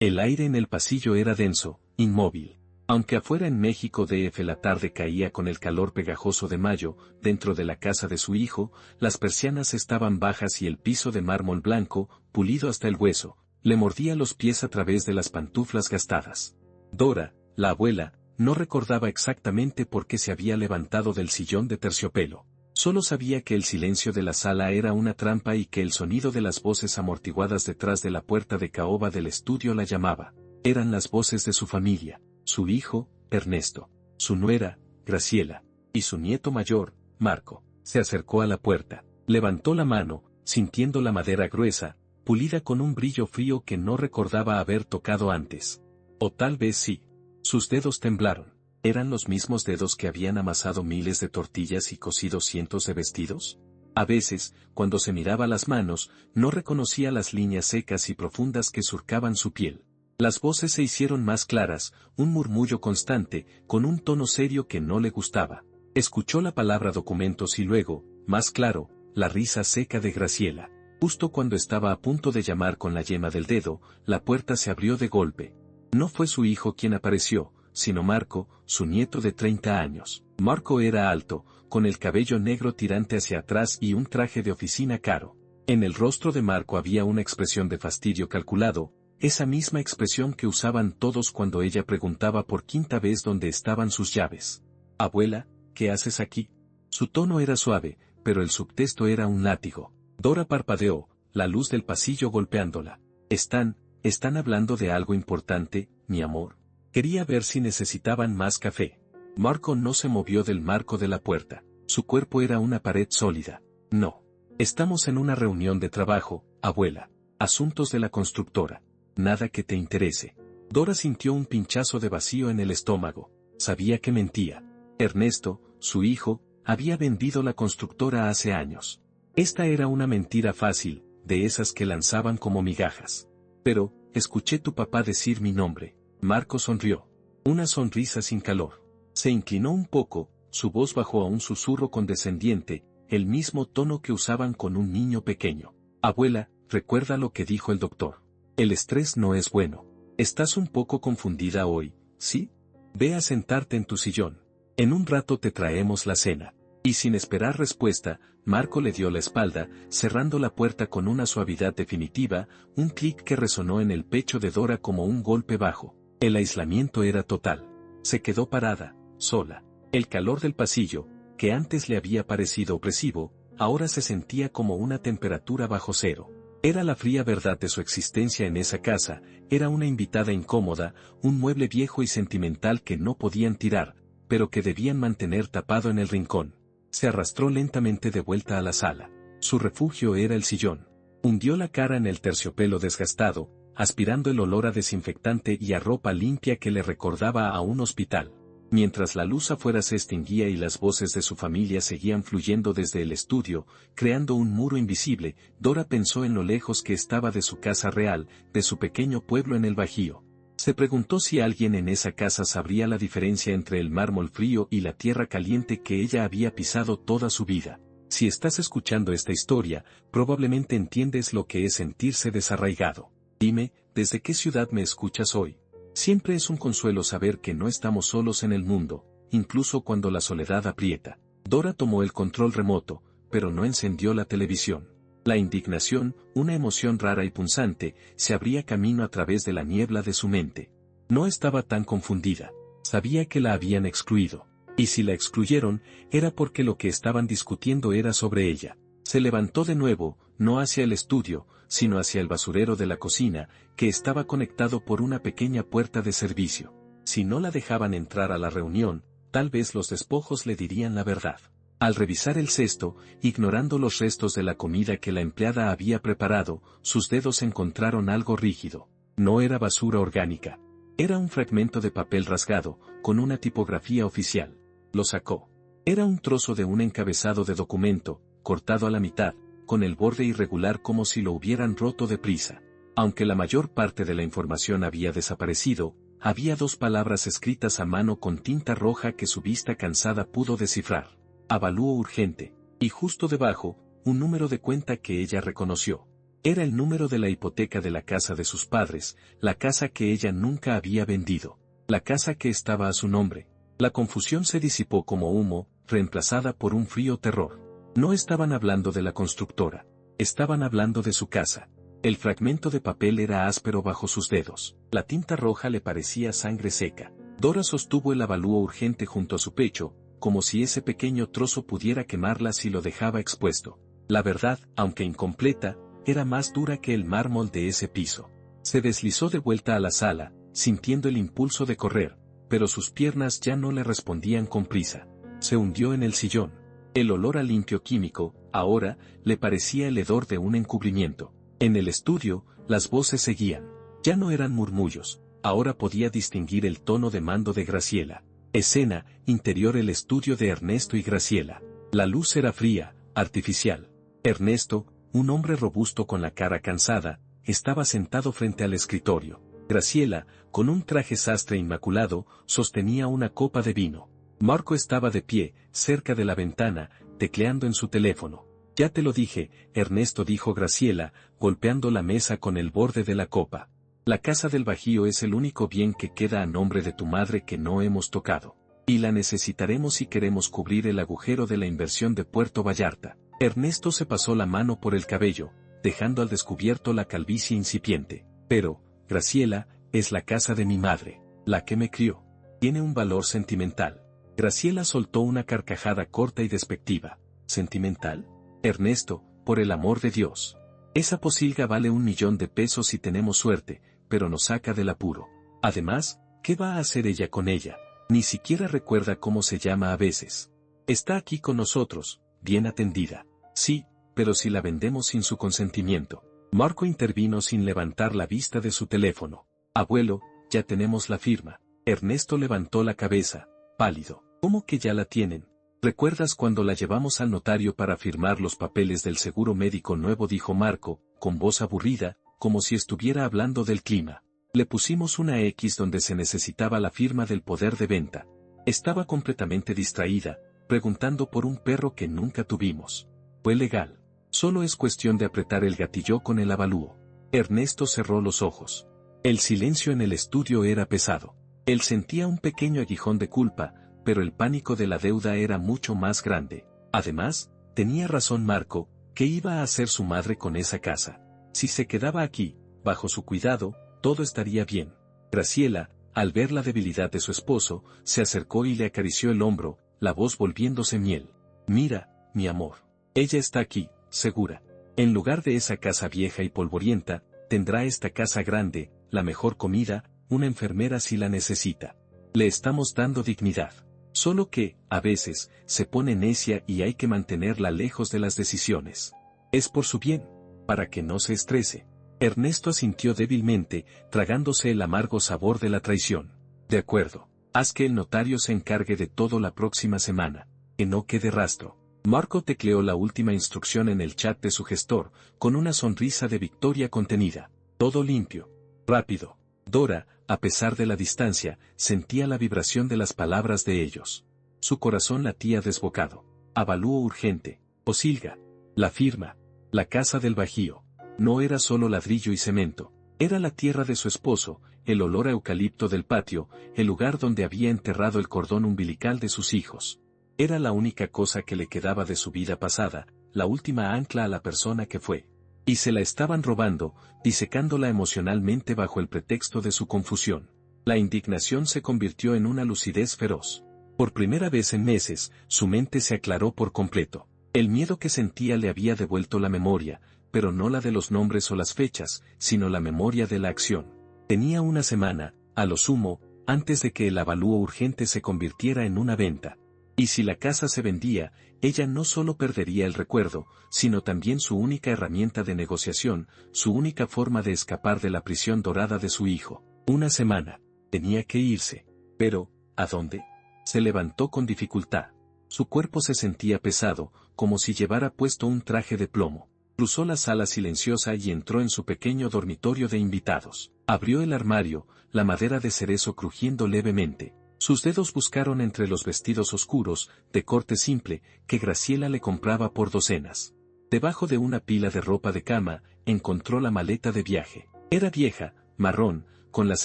El aire en el pasillo era denso, inmóvil. Aunque afuera en México DF la tarde caía con el calor pegajoso de mayo, dentro de la casa de su hijo, las persianas estaban bajas y el piso de mármol blanco, pulido hasta el hueso, le mordía los pies a través de las pantuflas gastadas. Dora, la abuela, no recordaba exactamente por qué se había levantado del sillón de terciopelo. Solo sabía que el silencio de la sala era una trampa y que el sonido de las voces amortiguadas detrás de la puerta de caoba del estudio la llamaba. Eran las voces de su familia, su hijo, Ernesto, su nuera, Graciela, y su nieto mayor, Marco. Se acercó a la puerta, levantó la mano, sintiendo la madera gruesa, pulida con un brillo frío que no recordaba haber tocado antes. O tal vez sí. Sus dedos temblaron. ¿Eran los mismos dedos que habían amasado miles de tortillas y cosido cientos de vestidos? A veces, cuando se miraba las manos, no reconocía las líneas secas y profundas que surcaban su piel. Las voces se hicieron más claras, un murmullo constante, con un tono serio que no le gustaba. Escuchó la palabra documentos y luego, más claro, la risa seca de Graciela. Justo cuando estaba a punto de llamar con la yema del dedo, la puerta se abrió de golpe. No fue su hijo quien apareció, sino Marco, su nieto de 30 años. Marco era alto, con el cabello negro tirante hacia atrás y un traje de oficina caro. En el rostro de Marco había una expresión de fastidio calculado, esa misma expresión que usaban todos cuando ella preguntaba por quinta vez dónde estaban sus llaves. Abuela, ¿qué haces aquí? Su tono era suave, pero el subtexto era un látigo. Dora parpadeó, la luz del pasillo golpeándola. ¿Están hablando de algo importante, mi amor? Quería ver si necesitaban más café. Marco no se movió del marco de la puerta. Su cuerpo era una pared sólida. No. Estamos en una reunión de trabajo, abuela. Asuntos de la constructora. Nada que te interese. Dora sintió un pinchazo de vacío en el estómago. Sabía que mentía. Ernesto, su hijo, había vendido la constructora hace años. Esta era una mentira fácil, de esas que lanzaban como migajas. Pero, escuché tu papá decir mi nombre. Marco sonrió. Una sonrisa sin calor. Se inclinó un poco, su voz bajó a un susurro condescendiente, el mismo tono que usaban con un niño pequeño. Abuela, recuerda lo que dijo el doctor. El estrés no es bueno. Estás un poco confundida hoy, ¿sí? Ve a sentarte en tu sillón. En un rato te traemos la cena. Y sin esperar respuesta, Marco le dio la espalda, cerrando la puerta con una suavidad definitiva, un clic que resonó en el pecho de Dora como un golpe bajo. El aislamiento era total. Se quedó parada, sola. El calor del pasillo, que antes le había parecido opresivo, ahora se sentía como una temperatura bajo cero. Era la fría verdad de su existencia en esa casa, era una invitada incómoda, un mueble viejo y sentimental que no podían tirar, pero que debían mantener tapado en el rincón. Se arrastró lentamente de vuelta a la sala. Su refugio era el sillón. Hundió la cara en el terciopelo desgastado, aspirando el olor a desinfectante y a ropa limpia que le recordaba a un hospital. Mientras la luz afuera se extinguía y las voces de su familia seguían fluyendo desde el estudio, creando un muro invisible, Dora pensó en lo lejos que estaba de su casa real, de su pequeño pueblo en el Bajío. Se preguntó si alguien en esa casa sabría la diferencia entre el mármol frío y la tierra caliente que ella había pisado toda su vida. Si estás escuchando esta historia, probablemente entiendes lo que es sentirse desarraigado. Dime, ¿desde qué ciudad me escuchas hoy? Siempre es un consuelo saber que no estamos solos en el mundo, incluso cuando la soledad aprieta. Dora tomó el control remoto, pero no encendió la televisión. La indignación, una emoción rara y punzante, se abría camino a través de la niebla de su mente. No estaba tan confundida. Sabía que la habían excluido. Y si la excluyeron, era porque lo que estaban discutiendo era sobre ella. Se levantó de nuevo, no hacia el estudio, sino hacia el basurero de la cocina, que estaba conectado por una pequeña puerta de servicio. Si no la dejaban entrar a la reunión, tal vez los despojos le dirían la verdad. Al revisar el cesto, ignorando los restos de la comida que la empleada había preparado, sus dedos encontraron algo rígido. No era basura orgánica. Era un fragmento de papel rasgado, con una tipografía oficial. Lo sacó. Era un trozo de un encabezado de documento, cortado a la mitad, con el borde irregular como si lo hubieran roto deprisa. Aunque la mayor parte de la información había desaparecido, había dos palabras escritas a mano con tinta roja que su vista cansada pudo descifrar. Avalúo urgente. Y justo debajo, un número de cuenta que ella reconoció. Era el número de la hipoteca de la casa de sus padres, la casa que ella nunca había vendido, la casa que estaba a su nombre. La confusión se disipó como humo, reemplazada por un frío terror. No estaban hablando de la constructora, estaban hablando de su casa. El fragmento de papel era áspero bajo sus dedos, la tinta roja le parecía sangre seca. Dora sostuvo el avalúo urgente junto a su pecho, como si ese pequeño trozo pudiera quemarla si lo dejaba expuesto. La verdad, aunque incompleta, era más dura que el mármol de ese piso. Se deslizó de vuelta a la sala, sintiendo el impulso de correr, pero sus piernas ya no le respondían con prisa. Se hundió en el sillón. El olor a limpio químico, ahora, le parecía el hedor de un encubrimiento. En el estudio, las voces seguían. Ya no eran murmullos, ahora podía distinguir el tono de mando de Graciela. Escena, interior el estudio de Ernesto y Graciela. La luz era fría, artificial. Ernesto, un hombre robusto con la cara cansada, estaba sentado frente al escritorio. Graciela, con un traje sastre inmaculado, sostenía una copa de vino. Marco estaba de pie, cerca de la ventana, tecleando en su teléfono. Ya te lo dije, Ernesto, dijo Graciela, golpeando la mesa con el borde de la copa. La casa del Bajío es el único bien que queda a nombre de tu madre que no hemos tocado. Y la necesitaremos si queremos cubrir el agujero de la inversión de Puerto Vallarta. Ernesto se pasó la mano por el cabello, dejando al descubierto la calvicie incipiente. Pero, Graciela, es la casa de mi madre, la que me crió. Tiene un valor sentimental. Graciela soltó una carcajada corta y despectiva. ¿Sentimental? Ernesto, por el amor de Dios. Esa posilga vale 1.000.000 de pesos si tenemos suerte, pero nos saca del apuro. Además, ¿qué va a hacer ella con ella? Ni siquiera recuerda cómo se llama a veces. Está aquí con nosotros, bien atendida. Sí, pero si la vendemos sin su consentimiento. Marco intervino sin levantar la vista de su teléfono. Abuelo, ya tenemos la firma. Ernesto levantó la cabeza, pálido. ¿Cómo que ya la tienen? ¿Recuerdas cuando la llevamos al notario para firmar los papeles del seguro médico nuevo?, dijo Marco, con voz aburrida, como si estuviera hablando del clima. Le pusimos una X donde se necesitaba la firma del poder de venta. Estaba completamente distraída, preguntando por un perro que nunca tuvimos. Fue legal. Solo es cuestión de apretar el gatillo con el avalúo. Ernesto cerró los ojos. El silencio en el estudio era pesado. Él sentía un pequeño aguijón de culpa, pero el pánico de la deuda era mucho más grande. Además, tenía razón Marco, ¿qué iba a hacer su madre con esa casa? Si se quedaba aquí, bajo su cuidado, todo estaría bien. Graciela, al ver la debilidad de su esposo, se acercó y le acarició el hombro, la voz volviéndose miel. Mira, mi amor. Ella está aquí, segura. En lugar de esa casa vieja y polvorienta, tendrá esta casa grande, la mejor comida, una enfermera si la necesita. Le estamos dando dignidad. Solo que, a veces, se pone necia y hay que mantenerla lejos de las decisiones. Es por su bien, para que no se estrese. Ernesto asintió débilmente, tragándose el amargo sabor de la traición. De acuerdo. Haz que el notario se encargue de todo la próxima semana. Que no quede rastro. Marco tecleó la última instrucción en el chat de su gestor, con una sonrisa de victoria contenida. Todo limpio. Rápido. Dora, a pesar de la distancia, sentía la vibración de las palabras de ellos. Su corazón latía desbocado. Avalúo urgente. Posilga. La firma. La casa del Bajío. No era solo ladrillo y cemento. Era la tierra de su esposo, el olor a eucalipto del patio, el lugar donde había enterrado el cordón umbilical de sus hijos. Era la única cosa que le quedaba de su vida pasada, la última ancla a la persona que fue. Y se la estaban robando, disecándola emocionalmente bajo el pretexto de su confusión. La indignación se convirtió en una lucidez feroz. Por primera vez en meses, su mente se aclaró por completo. El miedo que sentía le había devuelto la memoria, pero no la de los nombres o las fechas, sino la memoria de la acción. Tenía una semana, a lo sumo, antes de que el avalúo urgente se convirtiera en una venta. Y si la casa se vendía, ella no solo perdería el recuerdo, sino también su única herramienta de negociación, su única forma de escapar de la prisión dorada de su hijo. Una semana. Tenía que irse. Pero, ¿a dónde? Se levantó con dificultad. Su cuerpo se sentía pesado, como si llevara puesto un traje de plomo. Cruzó la sala silenciosa y entró en su pequeño dormitorio de invitados. Abrió el armario, la madera de cerezo crujiendo levemente. Sus dedos buscaron entre los vestidos oscuros, de corte simple, que Graciela le compraba por docenas. Debajo de una pila de ropa de cama, encontró la maleta de viaje. Era vieja, marrón, con las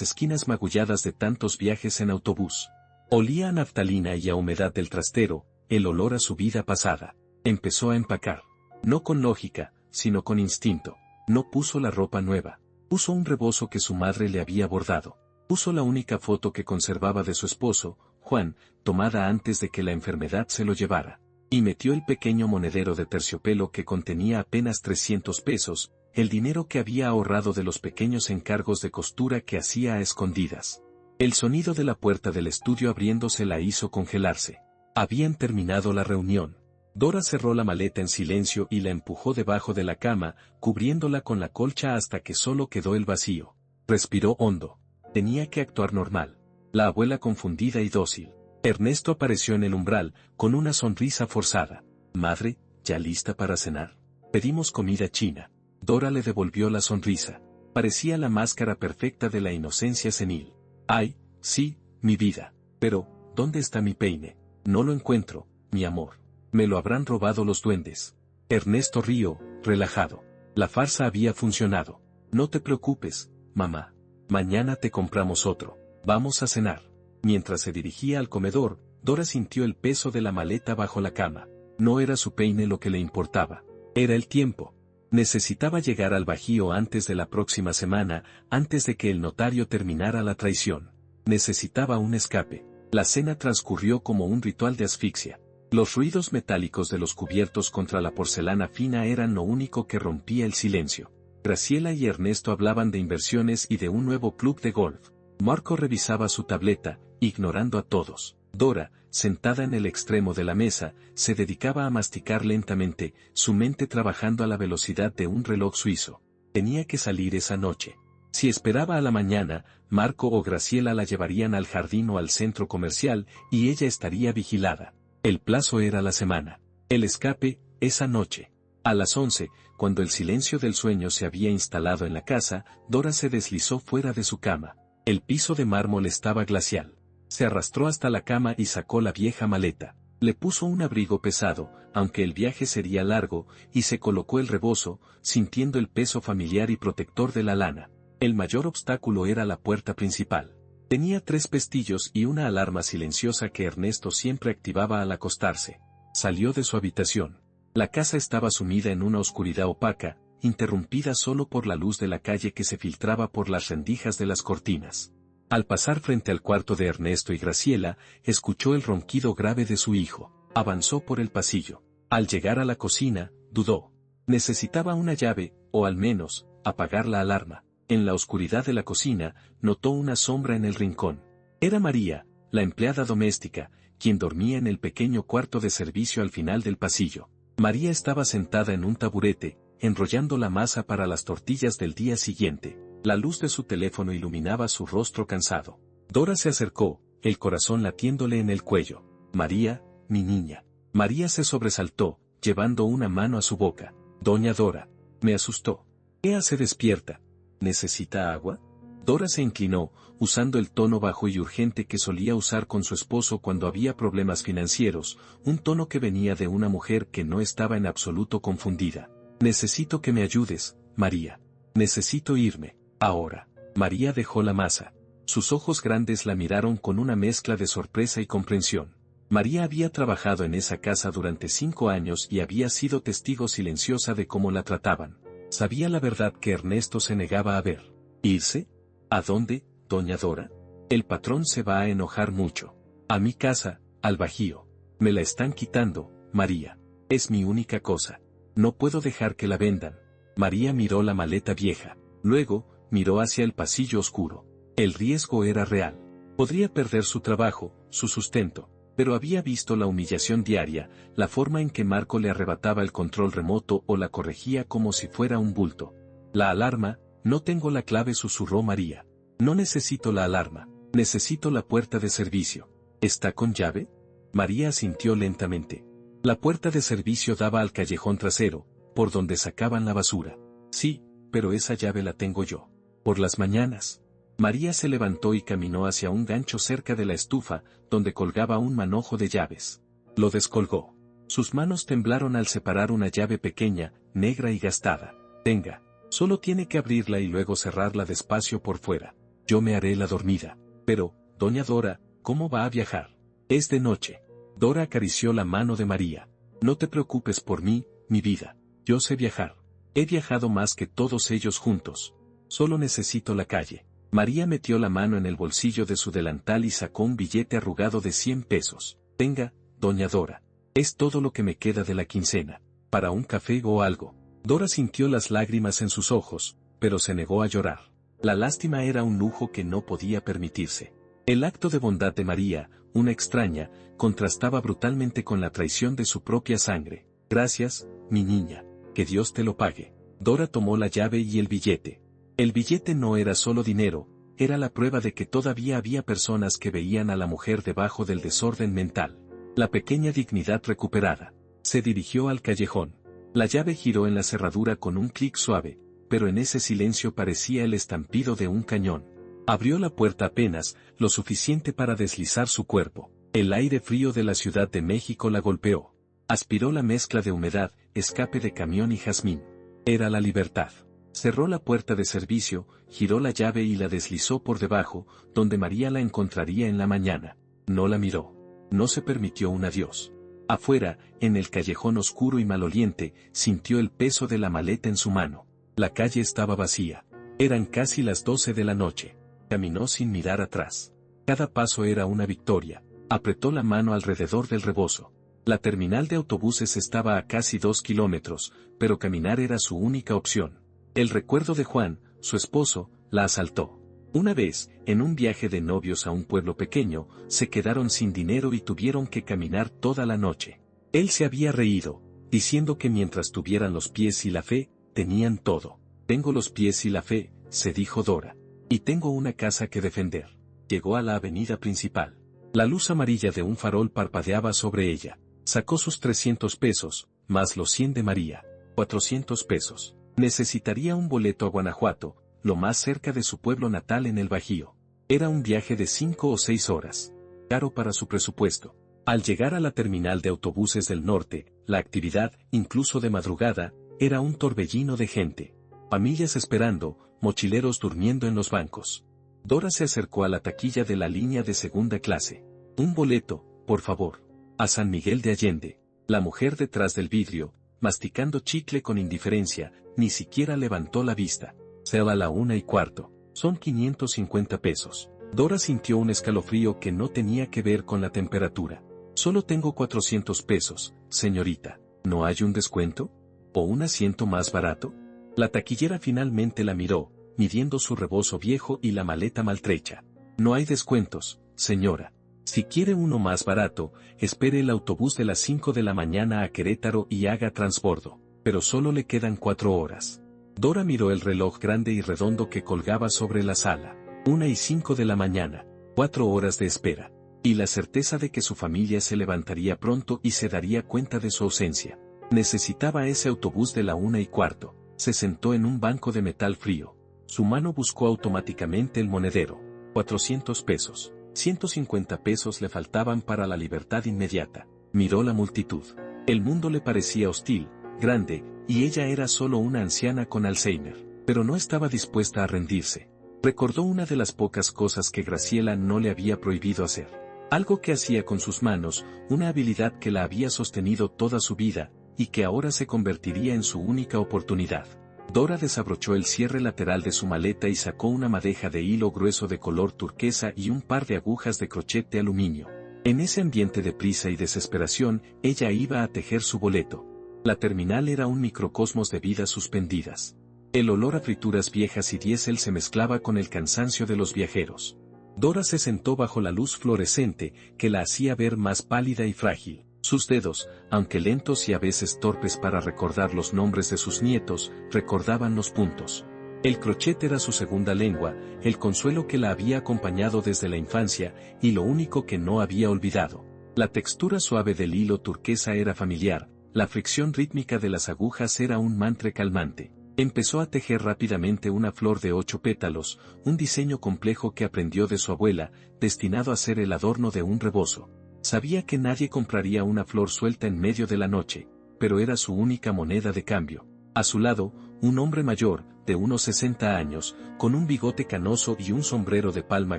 esquinas magulladas de tantos viajes en autobús. Olía a naftalina y a humedad del trastero, el olor a su vida pasada. Empezó a empacar. No con lógica, sino con instinto. No puso la ropa nueva. Puso un rebozo que su madre le había bordado. Puso la única foto que conservaba de su esposo, Juan, tomada antes de que la enfermedad se lo llevara. Y metió el pequeño monedero de terciopelo que contenía apenas 300 pesos, el dinero que había ahorrado de los pequeños encargos de costura que hacía a escondidas. El sonido de la puerta del estudio abriéndose la hizo congelarse. Habían terminado la reunión. Dora cerró la maleta en silencio y la empujó debajo de la cama, cubriéndola con la colcha hasta que solo quedó el vacío. Respiró hondo. Tenía que actuar normal. La abuela confundida y dócil. Ernesto apareció en el umbral, con una sonrisa forzada. Madre, ¿ya lista para cenar? Pedimos comida china. Dora le devolvió la sonrisa. Parecía la máscara perfecta de la inocencia senil. Ay, sí, mi vida. Pero, ¿dónde está mi peine? No lo encuentro, mi amor. Me lo habrán robado los duendes. Ernesto rió, relajado. La farsa había funcionado. No te preocupes, mamá. Mañana te compramos otro. Vamos a cenar. Mientras se dirigía al comedor, Dora sintió el peso de la maleta bajo la cama. No era su peine lo que le importaba. Era el tiempo. Necesitaba llegar al Bajío antes de la próxima semana, antes de que el notario terminara la traición. Necesitaba un escape. La cena transcurrió como un ritual de asfixia. Los ruidos metálicos de los cubiertos contra la porcelana fina eran lo único que rompía el silencio. Graciela y Ernesto hablaban de inversiones y de un nuevo club de golf. Marco revisaba su tableta, ignorando a todos. Dora, sentada en el extremo de la mesa, se dedicaba a masticar lentamente, su mente trabajando a la velocidad de un reloj suizo. Tenía que salir esa noche. Si esperaba a la mañana, Marco o Graciela la llevarían al jardín o al centro comercial, y ella estaría vigilada. El plazo era la semana. El escape, esa noche. A las 11, cuando el silencio del sueño se había instalado en la casa, Dora se deslizó fuera de su cama. El piso de mármol estaba glacial. Se arrastró hasta la cama y sacó la vieja maleta. Le puso un abrigo pesado, aunque el viaje sería largo, y se colocó el rebozo, sintiendo el peso familiar y protector de la lana. El mayor obstáculo era la puerta principal. Tenía 3 pestillos y una alarma silenciosa que Ernesto siempre activaba al acostarse. Salió de su habitación. La casa estaba sumida en una oscuridad opaca, interrumpida solo por la luz de la calle que se filtraba por las rendijas de las cortinas. Al pasar frente al cuarto de Ernesto y Graciela, escuchó el ronquido grave de su hijo. Avanzó por el pasillo. Al llegar a la cocina, dudó. Necesitaba una llave, o al menos, apagar la alarma. En la oscuridad de la cocina, notó una sombra en el rincón. Era María, la empleada doméstica, quien dormía en el pequeño cuarto de servicio al final del pasillo. María estaba sentada en un taburete, enrollando la masa para las tortillas del día siguiente. La luz de su teléfono iluminaba su rostro cansado. Dora se acercó, el corazón latiéndole en el cuello. María, mi niña. María se sobresaltó, llevando una mano a su boca. Doña Dora. Me asustó. ¿Qué hace despierta? ¿Necesita agua? Dora se inclinó, usando el tono bajo y urgente que solía usar con su esposo cuando había problemas financieros, un tono que venía de una mujer que no estaba en absoluto confundida. Necesito que me ayudes, María. Necesito irme. Ahora. María dejó la masa. Sus ojos grandes la miraron con una mezcla de sorpresa y comprensión. María había trabajado en esa casa durante 5 años y había sido testigo silenciosa de cómo la trataban. Sabía la verdad que Ernesto se negaba a ver. ¿Irse? ¿A dónde, doña Dora? El patrón se va a enojar mucho. A mi casa, al Bajío. Me la están quitando, María. Es mi única cosa. No puedo dejar que la vendan. María miró la maleta vieja. Luego, miró hacia el pasillo oscuro. El riesgo era real. Podría perder su trabajo, su sustento. Pero había visto la humillación diaria, la forma en que Marco le arrebataba el control remoto o la corregía como si fuera un bulto. La alarma, no tengo la clave, susurró María. No necesito la alarma, necesito la puerta de servicio. ¿Está con llave? María asintió lentamente. La puerta de servicio daba al callejón trasero, por donde sacaban la basura. Sí, pero esa llave la tengo yo. Por las mañanas. María se levantó y caminó hacia un gancho cerca de la estufa, donde colgaba un manojo de llaves. Lo descolgó. Sus manos temblaron al separar una llave pequeña, negra y gastada. Tenga. Solo tiene que abrirla y luego cerrarla despacio por fuera. Yo me haré la dormida. Pero, doña Dora, ¿cómo va a viajar? Es de noche. Dora acarició la mano de María. No te preocupes por mí, mi vida. Yo sé viajar. He viajado más que todos ellos juntos. Solo necesito la calle. María metió la mano en el bolsillo de su delantal y sacó un billete arrugado de 100 pesos. Tenga, doña Dora. Es todo lo que me queda de la quincena. Para un café o algo. Dora sintió las lágrimas en sus ojos, pero se negó a llorar. La lástima era un lujo que no podía permitirse. El acto de bondad de María, una extraña, contrastaba brutalmente con la traición de su propia sangre. Gracias, mi niña. Que Dios te lo pague. Dora tomó la llave y el billete. El billete no era solo dinero, era la prueba de que todavía había personas que veían a la mujer debajo del desorden mental. La pequeña dignidad recuperada. Se dirigió al callejón. La llave giró en la cerradura con un clic suave, pero en ese silencio parecía el estampido de un cañón. Abrió la puerta apenas, lo suficiente para deslizar su cuerpo. El aire frío de la Ciudad de México la golpeó. Aspiró la mezcla de humedad, escape de camión y jazmín. Era la libertad. Cerró la puerta de servicio, giró la llave y la deslizó por debajo, donde María la encontraría en la mañana. No la miró. No se permitió un adiós. Afuera, en el callejón oscuro y maloliente, sintió el peso de la maleta en su mano. La calle estaba vacía. Eran casi las 12 de la noche. Caminó sin mirar atrás. Cada paso era una victoria. Apretó la mano alrededor del rebozo. La terminal de autobuses estaba a casi 2 kilómetros, pero caminar era su única opción. El recuerdo de Juan, su esposo, la asaltó. Una vez, en un viaje de novios a un pueblo pequeño, se quedaron sin dinero y tuvieron que caminar toda la noche. Él se había reído, diciendo que mientras tuvieran los pies y la fe, tenían todo. Tengo los pies y la fe, se dijo Dora. Y tengo una casa que defender. Llegó a la avenida principal. La luz amarilla de un farol parpadeaba sobre ella. Sacó sus 300 pesos, más los 100 de María. 400 pesos. Necesitaría un boleto a Guanajuato, lo más cerca de su pueblo natal en el Bajío. Era un viaje de 5 o 6 horas. Caro para su presupuesto. Al llegar a la terminal de autobuses del norte, la actividad, incluso de madrugada, era un torbellino de gente. Familias esperando, mochileros durmiendo en los bancos. Dora se acercó a la taquilla de la línea de segunda clase. Un boleto, por favor. A San Miguel de Allende. La mujer detrás del vidrio, masticando chicle con indiferencia, ni siquiera levantó la vista. Sea la 1:15. Son 550 pesos. Dora sintió un escalofrío que no tenía que ver con la temperatura. Solo tengo 400 pesos, señorita. ¿No hay un descuento? ¿O un asiento más barato? La taquillera finalmente la miró, midiendo su rebozo viejo y la maleta maltrecha. No hay descuentos, señora. Si quiere uno más barato, espere el autobús de las 5 de la mañana a Querétaro y haga transbordo. Pero solo le quedan 4 horas. Dora miró el reloj grande y redondo que colgaba sobre la sala. 1:05 de la mañana. 4 horas de espera. Y la certeza de que su familia se levantaría pronto y se daría cuenta de su ausencia. Necesitaba ese autobús de la 1:15. Se sentó en un banco de metal frío. Su mano buscó automáticamente el monedero. 400 pesos. 150 pesos le faltaban para la libertad inmediata. Miró la multitud. El mundo le parecía hostil, grande, y ella era solo una anciana con Alzheimer. Pero no estaba dispuesta a rendirse. Recordó una de las pocas cosas que Graciela no le había prohibido hacer. Algo que hacía con sus manos, una habilidad que la había sostenido toda su vida, y que ahora se convertiría en su única oportunidad. Dora desabrochó el cierre lateral de su maleta y sacó una madeja de hilo grueso de color turquesa y un par de agujas de crochet de aluminio. En ese ambiente de prisa y desesperación, ella iba a tejer su boleto. La terminal era un microcosmos de vidas suspendidas. El olor a frituras viejas y diésel se mezclaba con el cansancio de los viajeros. Dora se sentó bajo la luz fluorescente, que la hacía ver más pálida y frágil. Sus dedos, aunque lentos y a veces torpes para recordar los nombres de sus nietos, recordaban los puntos. El crochet era su segunda lengua, el consuelo que la había acompañado desde la infancia, y lo único que no había olvidado. La textura suave del hilo turquesa era familiar, la fricción rítmica de las agujas era un mantra calmante. Empezó a tejer rápidamente una flor de 8 pétalos, un diseño complejo que aprendió de su abuela, destinado a ser el adorno de un rebozo. Sabía que nadie compraría una flor suelta en medio de la noche, pero era su única moneda de cambio. A su lado, un hombre mayor, de unos 60 años, con un bigote canoso y un sombrero de palma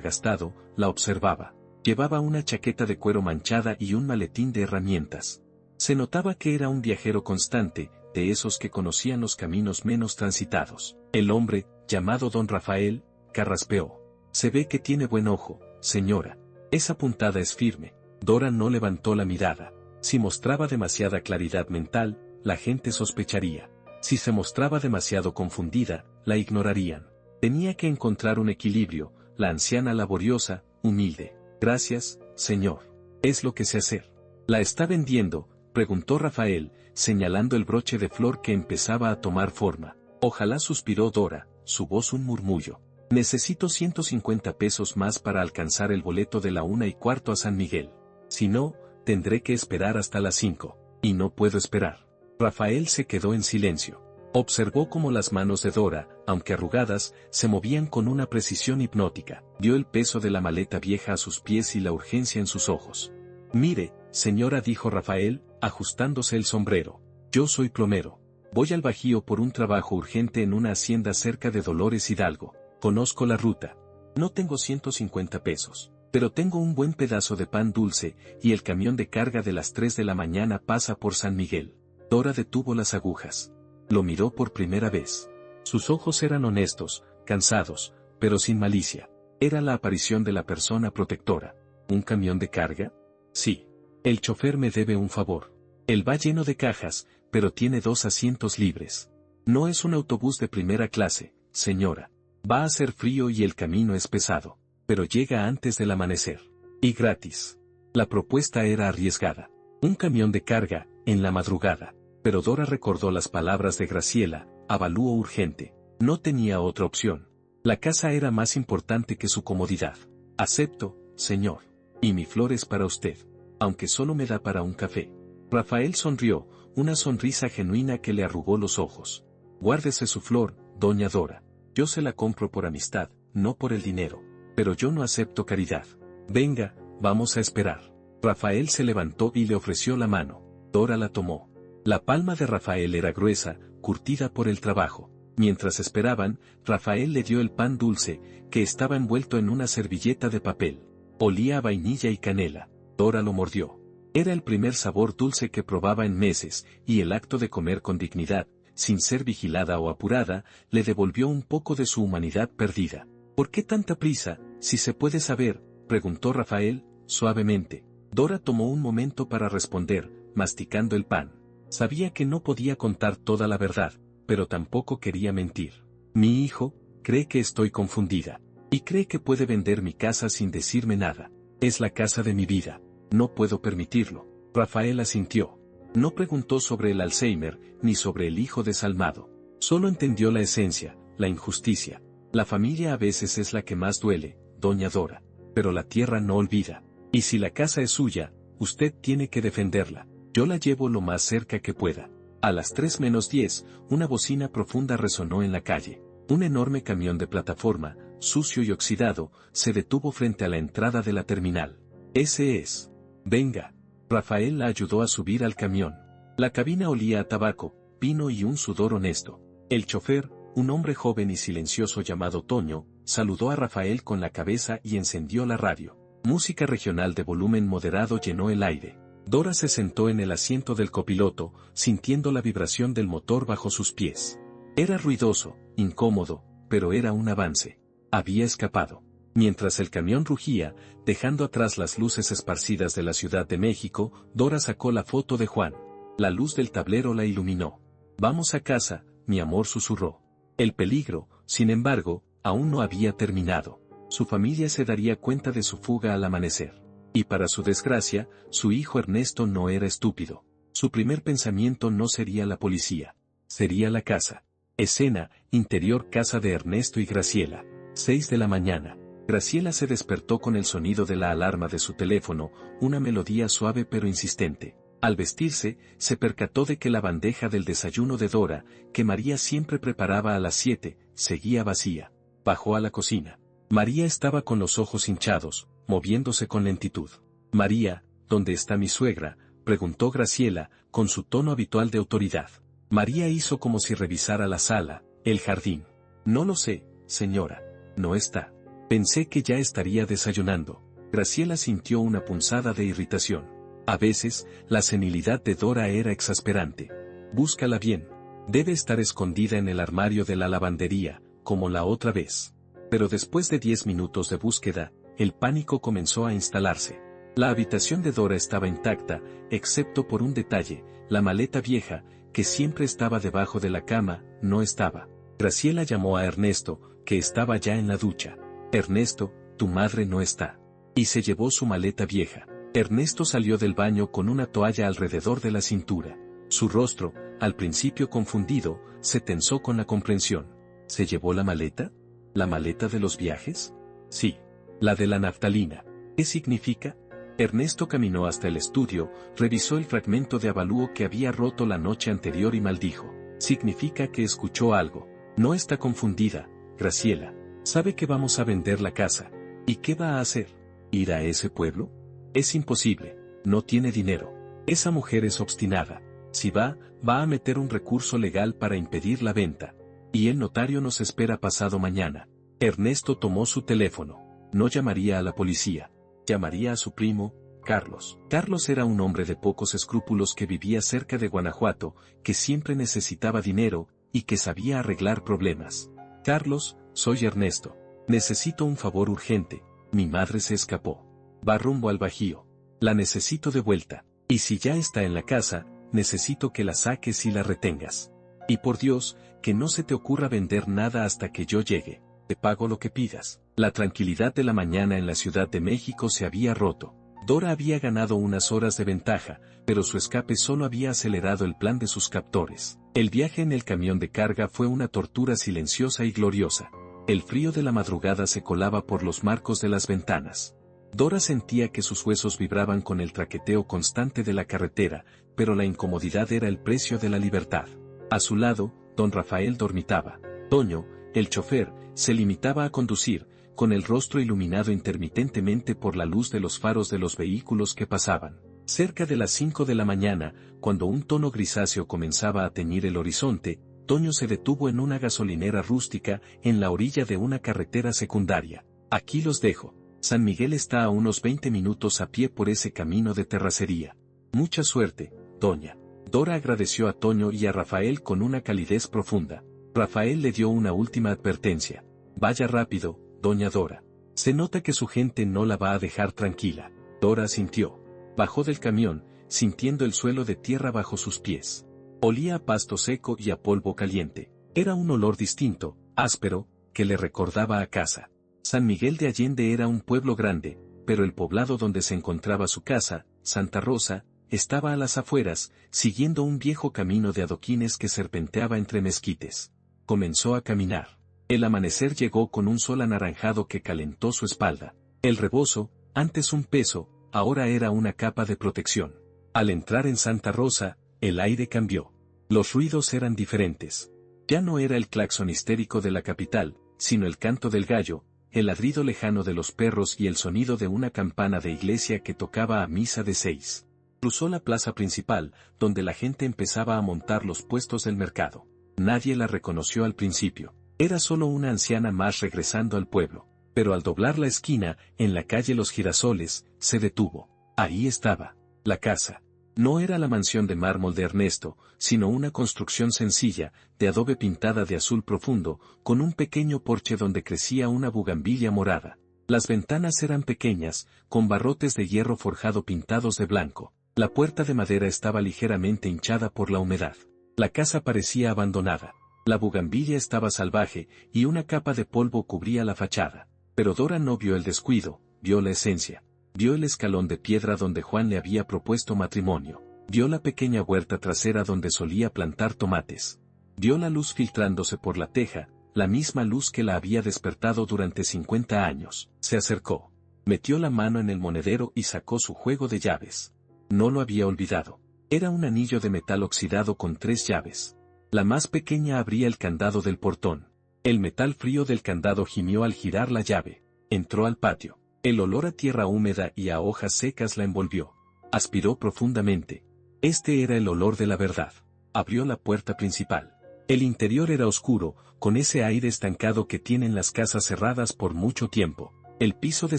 gastado, la observaba. Llevaba una chaqueta de cuero manchada y un maletín de herramientas. Se notaba que era un viajero constante, de esos que conocían los caminos menos transitados. El hombre, llamado don Rafael, carraspeó. Se ve que tiene buen ojo, señora. Esa puntada es firme. Dora no levantó la mirada. Si mostraba demasiada claridad mental, la gente sospecharía. Si se mostraba demasiado confundida, la ignorarían. Tenía que encontrar un equilibrio, la anciana laboriosa, humilde. Gracias, señor. Es lo que sé hacer. ¿La está vendiendo?, preguntó Rafael, señalando el broche de flor que empezaba a tomar forma. Ojalá, suspiró Dora, su voz un murmullo. Necesito 150 pesos más para alcanzar el boleto de la 1:15 a San Miguel. Si no, tendré que esperar hasta las 5. Y no puedo esperar. Rafael se quedó en silencio. Observó cómo las manos de Dora, aunque arrugadas, se movían con una precisión hipnótica. Vio el peso de la maleta vieja a sus pies y la urgencia en sus ojos. Mire, señora, dijo Rafael, ajustándose el sombrero. Yo soy plomero. Voy al Bajío por un trabajo urgente en una hacienda cerca de Dolores Hidalgo. Conozco la ruta. No tengo 150 pesos. Pero tengo un buen pedazo de pan dulce, y el camión de carga de las 3 de la mañana pasa por San Miguel. Dora detuvo las agujas. Lo miró por primera vez. Sus ojos eran honestos, cansados, pero sin malicia. Era la aparición de la persona protectora. ¿Un camión de carga? Sí. El chofer me debe un favor. Él va lleno de cajas, pero tiene 2 asientos libres. No es un autobús de primera clase, señora. Va a hacer frío y el camino es pesado. Pero llega antes del amanecer. Y gratis. La propuesta era arriesgada. Un camión de carga, en la madrugada. Pero Dora recordó las palabras de Graciela, avalúo urgente. No tenía otra opción. La casa era más importante que su comodidad. Acepto, señor. Y mi flor es para usted. Aunque solo me da para un café. Rafael sonrió, una sonrisa genuina que le arrugó los ojos. Guárdese su flor, doña Dora. Yo se la compro por amistad, no por el dinero. Pero yo no acepto caridad. Venga, vamos a esperar. Rafael se levantó y le ofreció la mano. Dora la tomó. La palma de Rafael era gruesa, curtida por el trabajo. Mientras esperaban, Rafael le dio el pan dulce, que estaba envuelto en una servilleta de papel. Olía a vainilla y canela. Dora lo mordió. Era el primer sabor dulce que probaba en meses, y el acto de comer con dignidad, sin ser vigilada o apurada, le devolvió un poco de su humanidad perdida. ¿Por qué tanta prisa, si se puede saber?, preguntó Rafael, suavemente. Dora tomó un momento para responder, masticando el pan. Sabía que no podía contar toda la verdad, pero tampoco quería mentir. Mi hijo cree que estoy confundida. Y cree que puede vender mi casa sin decirme nada. Es la casa de mi vida. No puedo permitirlo. Rafael asintió. No preguntó sobre el Alzheimer, ni sobre el hijo desalmado. Solo entendió la esencia, la injusticia. La familia a veces es la que más duele, doña Dora. Pero la tierra no olvida. Y si la casa es suya, usted tiene que defenderla. Yo la llevo lo más cerca que pueda. A las 3:10, una bocina profunda resonó en la calle. Un enorme camión de plataforma, sucio y oxidado, se detuvo frente a la entrada de la terminal. Ese es. Venga. Rafael la ayudó a subir al camión. La cabina olía a tabaco, pino y un sudor honesto. El chofer, un hombre joven y silencioso llamado Toño, saludó a Rafael con la cabeza y encendió la radio. Música regional de volumen moderado llenó el aire. Dora se sentó en el asiento del copiloto, sintiendo la vibración del motor bajo sus pies. Era ruidoso, incómodo, pero era un avance. Había escapado. Mientras el camión rugía, dejando atrás las luces esparcidas de la Ciudad de México, Dora sacó la foto de Juan. La luz del tablero la iluminó. Vamos a casa, mi amor, susurró. El peligro, sin embargo, aún no había terminado. Su familia se daría cuenta de su fuga al amanecer. Y para su desgracia, su hijo Ernesto no era estúpido. Su primer pensamiento no sería la policía. Sería la casa. Escena, interior, casa de Ernesto y Graciela. 6 de la mañana. Graciela se despertó con el sonido de la alarma de su teléfono, una melodía suave pero insistente. Al vestirse, se percató de que la bandeja del desayuno de Dora, que María siempre preparaba a las 7, seguía vacía. Bajó a la cocina. María estaba con los ojos hinchados, moviéndose con lentitud. María, ¿dónde está mi suegra?, preguntó Graciela, con su tono habitual de autoridad. María hizo como si revisara la sala, el jardín. No lo sé, señora. No está. Pensé que ya estaría desayunando. Graciela sintió una punzada de irritación. A veces, la senilidad de Dora era exasperante. Búscala bien. Debe estar escondida en el armario de la lavandería, como la otra vez. Pero después de 10 minutos de búsqueda, el pánico comenzó a instalarse. La habitación de Dora estaba intacta, excepto por un detalle: la maleta vieja, que siempre estaba debajo de la cama, no estaba. Graciela llamó a Ernesto, que estaba ya en la ducha. Ernesto, tu madre no está. Y se llevó su maleta vieja. Ernesto salió del baño con una toalla alrededor de la cintura. Su rostro, al principio confundido, se tensó con la comprensión. ¿Se llevó la maleta? ¿La maleta de los viajes? Sí. La de la naftalina. ¿Qué significa? Ernesto caminó hasta el estudio, revisó el fragmento de avalúo que había roto la noche anterior y maldijo. Significa que escuchó algo. No está confundida, Graciela. Sabe que vamos a vender la casa. ¿Y qué va a hacer? ¿Ir a ese pueblo? Es imposible. No tiene dinero. Esa mujer es obstinada. Si va a meter un recurso legal para impedir la venta. Y el notario nos espera pasado mañana. Ernesto tomó su teléfono. No llamaría a la policía. Llamaría a su primo, Carlos. Carlos era un hombre de pocos escrúpulos que vivía cerca de Guanajuato, que siempre necesitaba dinero, y que sabía arreglar problemas. Carlos, soy Ernesto. Necesito un favor urgente. Mi madre se escapó. Va rumbo al Bajío. La necesito de vuelta. Y si ya está en la casa, necesito que la saques y la retengas. Y por Dios, que no se te ocurra vender nada hasta que yo llegue. Te pago lo que pidas. La tranquilidad de la mañana en la Ciudad de México se había roto. Dora había ganado unas horas de ventaja, pero su escape solo había acelerado el plan de sus captores. El viaje en el camión de carga fue una tortura silenciosa y gloriosa. El frío de la madrugada se colaba por los marcos de las ventanas. Dora sentía que sus huesos vibraban con el traqueteo constante de la carretera, pero la incomodidad era el precio de la libertad. A su lado, don Rafael dormitaba. Toño, el chofer, se limitaba a conducir, con el rostro iluminado intermitentemente por la luz de los faros de los vehículos que pasaban. Cerca de las 5 de la mañana, cuando un tono grisáceo comenzaba a teñir el horizonte, Toño se detuvo en una gasolinera rústica, en la orilla de una carretera secundaria. Aquí los dejo. San Miguel está a unos 20 minutos a pie por ese camino de terracería. Mucha suerte, doña. Dora agradeció a Toño y a Rafael con una calidez profunda. Rafael le dio una última advertencia. Vaya rápido, doña Dora. Se nota que su gente no la va a dejar tranquila. Dora asintió. Bajó del camión, sintiendo el suelo de tierra bajo sus pies. Olía a pasto seco y a polvo caliente. Era un olor distinto, áspero, que le recordaba a casa. San Miguel de Allende era un pueblo grande, pero el poblado donde se encontraba su casa, Santa Rosa, estaba a las afueras, siguiendo un viejo camino de adoquines que serpenteaba entre mezquites. Comenzó a caminar. El amanecer llegó con un sol anaranjado que calentó su espalda. El rebozo, antes un peso, ahora era una capa de protección. Al entrar en Santa Rosa, el aire cambió. Los ruidos eran diferentes. Ya no era el claxon histérico de la capital, sino el canto del gallo, el ladrido lejano de los perros y el sonido de una campana de iglesia que tocaba a misa de 6. Cruzó la plaza principal, donde la gente empezaba a montar los puestos del mercado. Nadie la reconoció al principio. Era solo una anciana más regresando al pueblo. Pero al doblar la esquina, en la calle Los Girasoles, se detuvo. Ahí estaba. La casa. No era la mansión de mármol de Ernesto, sino una construcción sencilla, de adobe pintada de azul profundo, con un pequeño porche donde crecía una bugambilla morada. Las ventanas eran pequeñas, con barrotes de hierro forjado pintados de blanco. La puerta de madera estaba ligeramente hinchada por la humedad. La casa parecía abandonada. La bugambilla estaba salvaje, y una capa de polvo cubría la fachada. Pero Dora no vio el descuido, vio la esencia. Vio el escalón de piedra donde Juan le había propuesto matrimonio. Vio la pequeña huerta trasera donde solía plantar tomates. Vio la luz filtrándose por la teja, la misma luz que la había despertado durante 50 años. Se acercó. Metió la mano en el monedero y sacó su juego de llaves. No lo había olvidado. Era un anillo de metal oxidado con 3 llaves. La más pequeña abría el candado del portón. El metal frío del candado gimió al girar la llave. Entró al patio. El olor a tierra húmeda y a hojas secas la envolvió. Aspiró profundamente. Este era el olor de la verdad. Abrió la puerta principal. El interior era oscuro, con ese aire estancado que tienen las casas cerradas por mucho tiempo. El piso de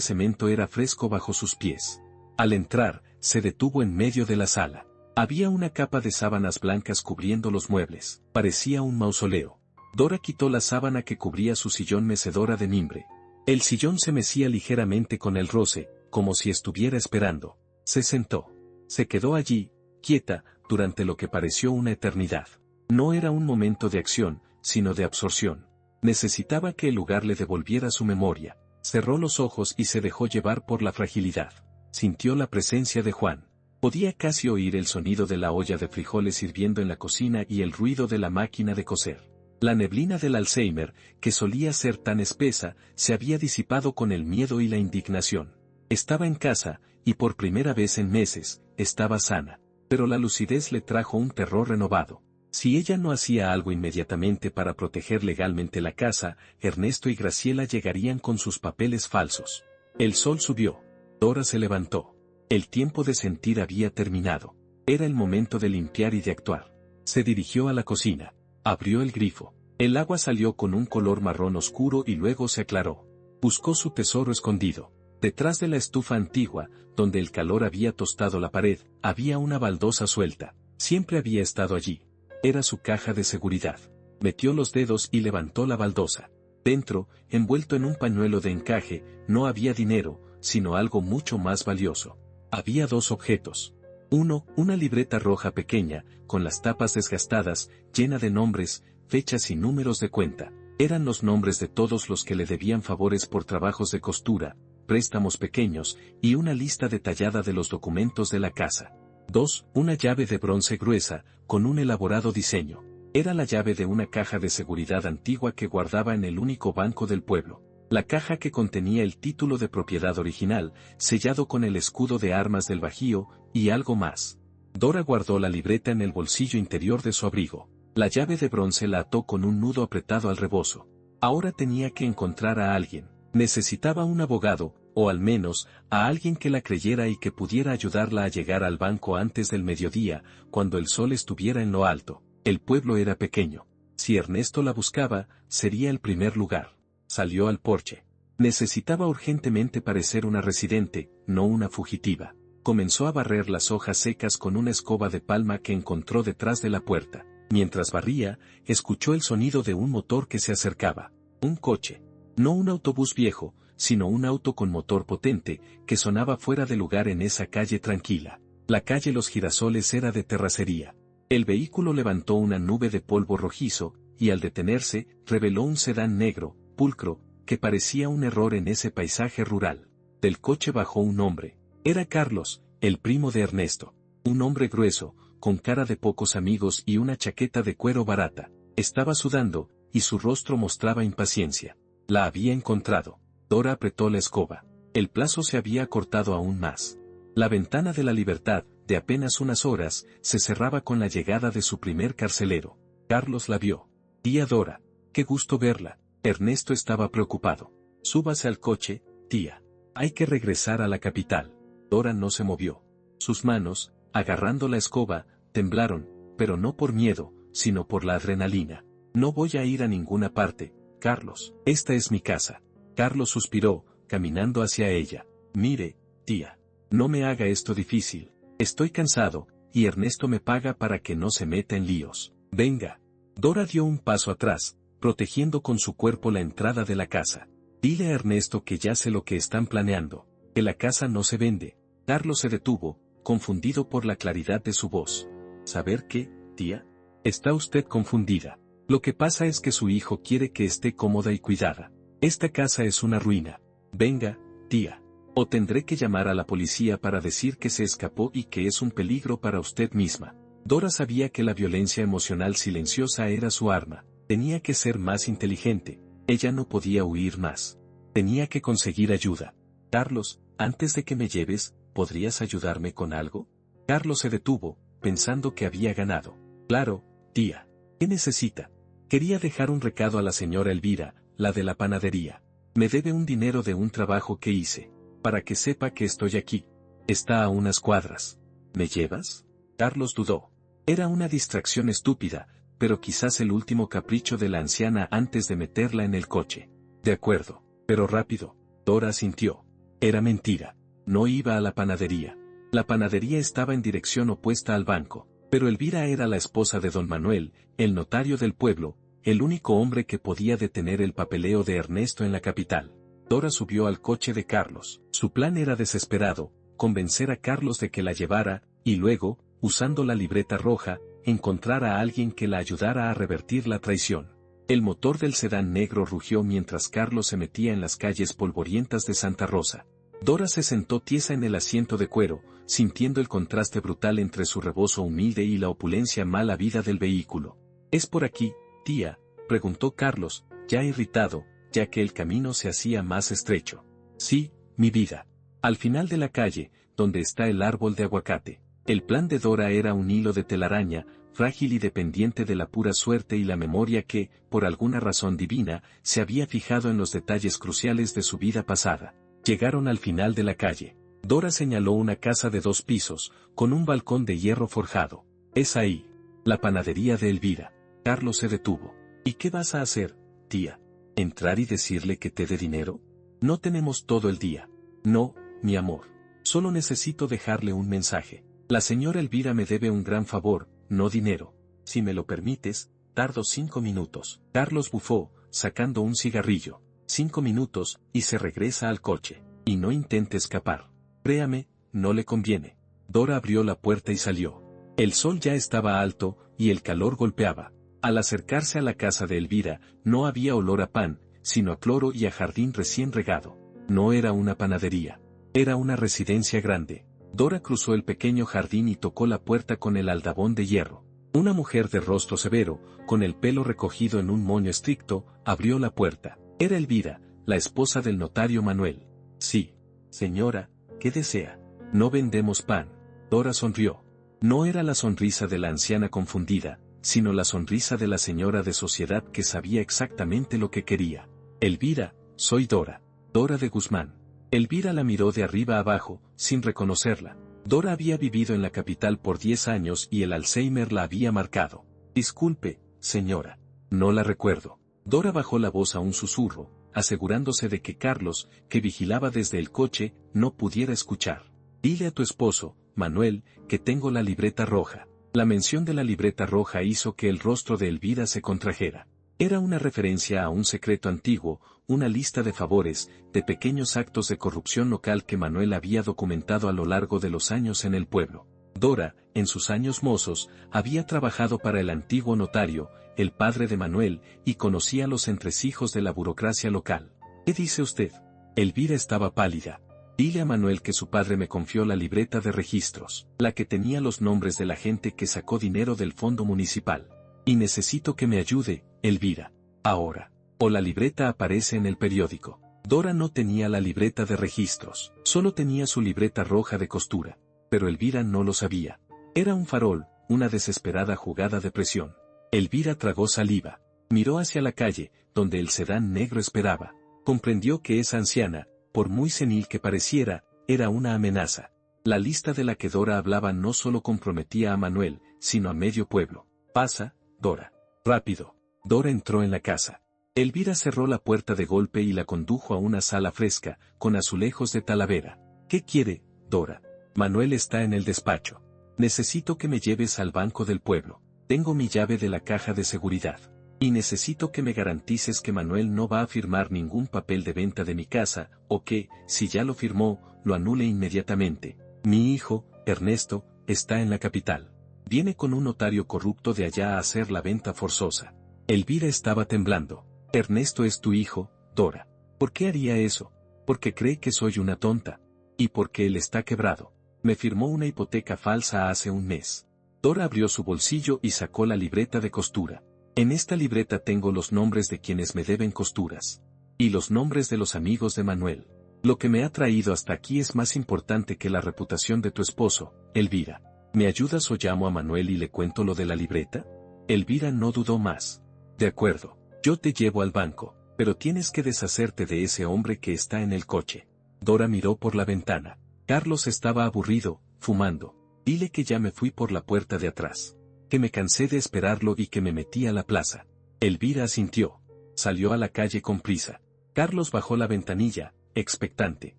cemento era fresco bajo sus pies. Al entrar, se detuvo en medio de la sala. Había una capa de sábanas blancas cubriendo los muebles. Parecía un mausoleo. Dora quitó la sábana que cubría su sillón mecedora de mimbre. El sillón se mecía ligeramente con el roce, como si estuviera esperando. Se sentó. Se quedó allí, quieta, durante lo que pareció una eternidad. No era un momento de acción, sino de absorción. Necesitaba que el lugar le devolviera su memoria. Cerró los ojos y se dejó llevar por la fragilidad. Sintió la presencia de Juan. Podía casi oír el sonido de la olla de frijoles hirviendo en la cocina y el ruido de la máquina de coser. La neblina del Alzheimer, que solía ser tan espesa, se había disipado con el miedo y la indignación. Estaba en casa, y por primera vez en meses, estaba sana. Pero la lucidez le trajo un terror renovado. Si ella no hacía algo inmediatamente para proteger legalmente la casa, Ernesto y Graciela llegarían con sus papeles falsos. El sol subió. Dora se levantó. El tiempo de sentir había terminado. Era el momento de limpiar y de actuar. Se dirigió a la cocina. Abrió el grifo. El agua salió con un color marrón oscuro y luego se aclaró. Buscó su tesoro escondido. Detrás de la estufa antigua, donde el calor había tostado la pared, había una baldosa suelta. Siempre había estado allí. Era su caja de seguridad. Metió los dedos y levantó la baldosa. Dentro, envuelto en un pañuelo de encaje, no había dinero, sino algo mucho más valioso. Había dos objetos. Uno, una libreta roja pequeña, con las tapas desgastadas, llena de nombres, fechas y números de cuenta. Eran los nombres de todos los que le debían favores por trabajos de costura, préstamos pequeños, y una lista detallada de los documentos de la casa. 2. Una llave de bronce gruesa, con un elaborado diseño. Era la llave de una caja de seguridad antigua que guardaba en el único banco del pueblo. La caja que contenía el título de propiedad original, sellado con el escudo de armas del Bajío, y algo más. Dora guardó la libreta en el bolsillo interior de su abrigo. La llave de bronce la ató con un nudo apretado al rebozo. Ahora tenía que encontrar a alguien. Necesitaba un abogado, o al menos, a alguien que la creyera y que pudiera ayudarla a llegar al banco antes del mediodía, cuando el sol estuviera en lo alto. El pueblo era pequeño. Si Ernesto la buscaba, sería el primer lugar. Salió al porche. Necesitaba urgentemente parecer una residente, no una fugitiva. Comenzó a barrer las hojas secas con una escoba de palma que encontró detrás de la puerta. Mientras barría, escuchó el sonido de un motor que se acercaba. Un coche. No un autobús viejo, sino un auto con motor potente, que sonaba fuera de lugar en esa calle tranquila. La calle Los Girasoles era de terracería. El vehículo levantó una nube de polvo rojizo, y al detenerse, reveló un sedán negro, pulcro, que parecía un error en ese paisaje rural. Del coche bajó un hombre. Era Carlos, el primo de Ernesto. Un hombre grueso, con cara de pocos amigos y una chaqueta de cuero barata. Estaba sudando, y su rostro mostraba impaciencia. La había encontrado. Dora apretó la escoba. El plazo se había acortado aún más. La ventana de la libertad, de apenas unas horas, se cerraba con la llegada de su primer carcelero. Carlos la vio. Tía Dora. Qué gusto verla. Ernesto estaba preocupado. Súbase al coche, tía. Hay que regresar a la capital. Dora no se movió. Sus manos, agarrando la escoba, temblaron, pero no por miedo, sino por la adrenalina. No voy a ir a ninguna parte, Carlos. Esta es mi casa. Carlos suspiró, caminando hacia ella. Mire, tía. No me haga esto difícil. Estoy cansado, y Ernesto me paga para que no se meta en líos. Venga. Dora dio un paso atrás, protegiendo con su cuerpo la entrada de la casa. Dile a Ernesto que ya sé lo que están planeando, que la casa no se vende. Carlos se detuvo, confundido por la claridad de su voz. ¿Saber qué, tía? Está usted confundida. Lo que pasa es que su hijo quiere que esté cómoda y cuidada. Esta casa es una ruina. Venga, tía. O tendré que llamar a la policía para decir que se escapó y que es un peligro para usted misma. Dora sabía que la violencia emocional silenciosa era su arma. Tenía que ser más inteligente. Ella no podía huir más. Tenía que conseguir ayuda. Carlos, antes de que me lleves, ¿podrías ayudarme con algo? Carlos se detuvo, pensando que había ganado. Claro, tía. ¿Qué necesita? Quería dejar un recado a la señora Elvira, la de la panadería. Me debe un dinero de un trabajo que hice. Para que sepa que estoy aquí. Está a unas cuadras. ¿Me llevas? Carlos dudó. Era una distracción estúpida, pero quizás el último capricho de la anciana antes de meterla en el coche. De acuerdo, pero rápido. Dora asintió. Era mentira. No iba a la panadería. La panadería estaba en dirección opuesta al banco, pero Elvira era la esposa de don Manuel, el notario del pueblo, el único hombre que podía detener el papeleo de Ernesto en la capital. Dora subió al coche de Carlos. Su plan era desesperado, convencer a Carlos de que la llevara, y luego, usando la libreta roja, encontrar a alguien que la ayudara a revertir la traición. El motor del sedán negro rugió mientras Carlos se metía en las calles polvorientas de Santa Rosa. Dora se sentó tiesa en el asiento de cuero, sintiendo el contraste brutal entre su rebozo humilde y la opulencia mala vida del vehículo. ¿Es por aquí, tía?, preguntó Carlos, ya irritado, ya que el camino se hacía más estrecho. Sí, mi vida. Al final de la calle, donde está el árbol de aguacate. El plan de Dora era un hilo de telaraña, frágil y dependiente de la pura suerte y la memoria que, por alguna razón divina, se había fijado en los detalles cruciales de su vida pasada. Llegaron al final de la calle. Dora señaló una casa de 2 pisos, con un balcón de hierro forjado. Es ahí. La panadería de Elvira. Carlos se detuvo. ¿Y qué vas a hacer, tía? ¿Entrar y decirle que te dé dinero? No tenemos todo el día. No, mi amor. Solo necesito dejarle un mensaje. La señora Elvira me debe un gran favor, no dinero. Si me lo permites, tardo 5 minutos. Carlos bufó, sacando un cigarrillo. 5 minutos, y se regresa al coche. Y no intente escapar. Créame, no le conviene. Dora abrió la puerta y salió. El sol ya estaba alto, y el calor golpeaba. Al acercarse a la casa de Elvira, no había olor a pan, sino a cloro y a jardín recién regado. No era una panadería. Era una residencia grande. Dora cruzó el pequeño jardín y tocó la puerta con el aldabón de hierro. Una mujer de rostro severo, con el pelo recogido en un moño estricto, abrió la puerta. Era Elvira, la esposa del notario Manuel. Sí, señora, ¿qué desea? No vendemos pan. Dora sonrió. No era la sonrisa de la anciana confundida, sino la sonrisa de la señora de sociedad que sabía exactamente lo que quería. Elvira, soy Dora. Dora de Guzmán. Elvira la miró de arriba abajo, sin reconocerla. Dora había vivido en la capital por 10 años y el Alzheimer la había marcado. Disculpe, señora. No la recuerdo. Dora bajó la voz a un susurro, asegurándose de que Carlos, que vigilaba desde el coche, no pudiera escuchar. Dile a tu esposo, Manuel, que tengo la libreta roja. La mención de la libreta roja hizo que el rostro de Elvira se contrajera. Era una referencia a un secreto antiguo, una lista de favores, de pequeños actos de corrupción local que Manuel había documentado a lo largo de los años en el pueblo. Dora, en sus años mozos, había trabajado para el antiguo notario, el padre de Manuel, y conocía los entresijos de la burocracia local. ¿Qué dice usted? Elvira estaba pálida. Dile a Manuel que su padre me confió la libreta de registros, la que tenía los nombres de la gente que sacó dinero del fondo municipal. Y necesito que me ayude, Elvira. Ahora. O la libreta aparece en el periódico. Dora no tenía la libreta de registros, solo tenía su libreta roja de costura. Pero Elvira no lo sabía. Era un farol, una desesperada jugada de presión. Elvira tragó saliva. Miró hacia la calle, donde el sedán negro esperaba. Comprendió que esa anciana, por muy senil que pareciera, era una amenaza. La lista de la que Dora hablaba no solo comprometía a Manuel, sino a medio pueblo. Pasa, Dora. Rápido. Dora entró en la casa. Elvira cerró la puerta de golpe y la condujo a una sala fresca, con azulejos de talavera. ¿Qué quiere, Dora? Manuel está en el despacho. Necesito que me lleves al banco del pueblo. Tengo mi llave de la caja de seguridad. Y necesito que me garantices que Manuel no va a firmar ningún papel de venta de mi casa, o que, si ya lo firmó, lo anule inmediatamente. Mi hijo, Ernesto, está en la capital. Viene con un notario corrupto de allá a hacer la venta forzosa. Elvira estaba temblando. Ernesto es tu hijo, Dora. ¿Por qué haría eso? Porque cree que soy una tonta. Y porque él está quebrado. Me firmó una hipoteca falsa hace un mes. Dora abrió su bolsillo y sacó la libreta de costura. En esta libreta tengo los nombres de quienes me deben costuras. Y los nombres de los amigos de Manuel. Lo que me ha traído hasta aquí es más importante que la reputación de tu esposo, Elvira. ¿Me ayudas o llamo a Manuel y le cuento lo de la libreta? Elvira no dudó más. De acuerdo, yo te llevo al banco, pero tienes que deshacerte de ese hombre que está en el coche. Dora miró por la ventana. Carlos estaba aburrido, fumando. Dile que ya me fui por la puerta de atrás. Que me cansé de esperarlo y que me metí a la plaza. Elvira asintió. Salió a la calle con prisa. Carlos bajó la ventanilla, expectante.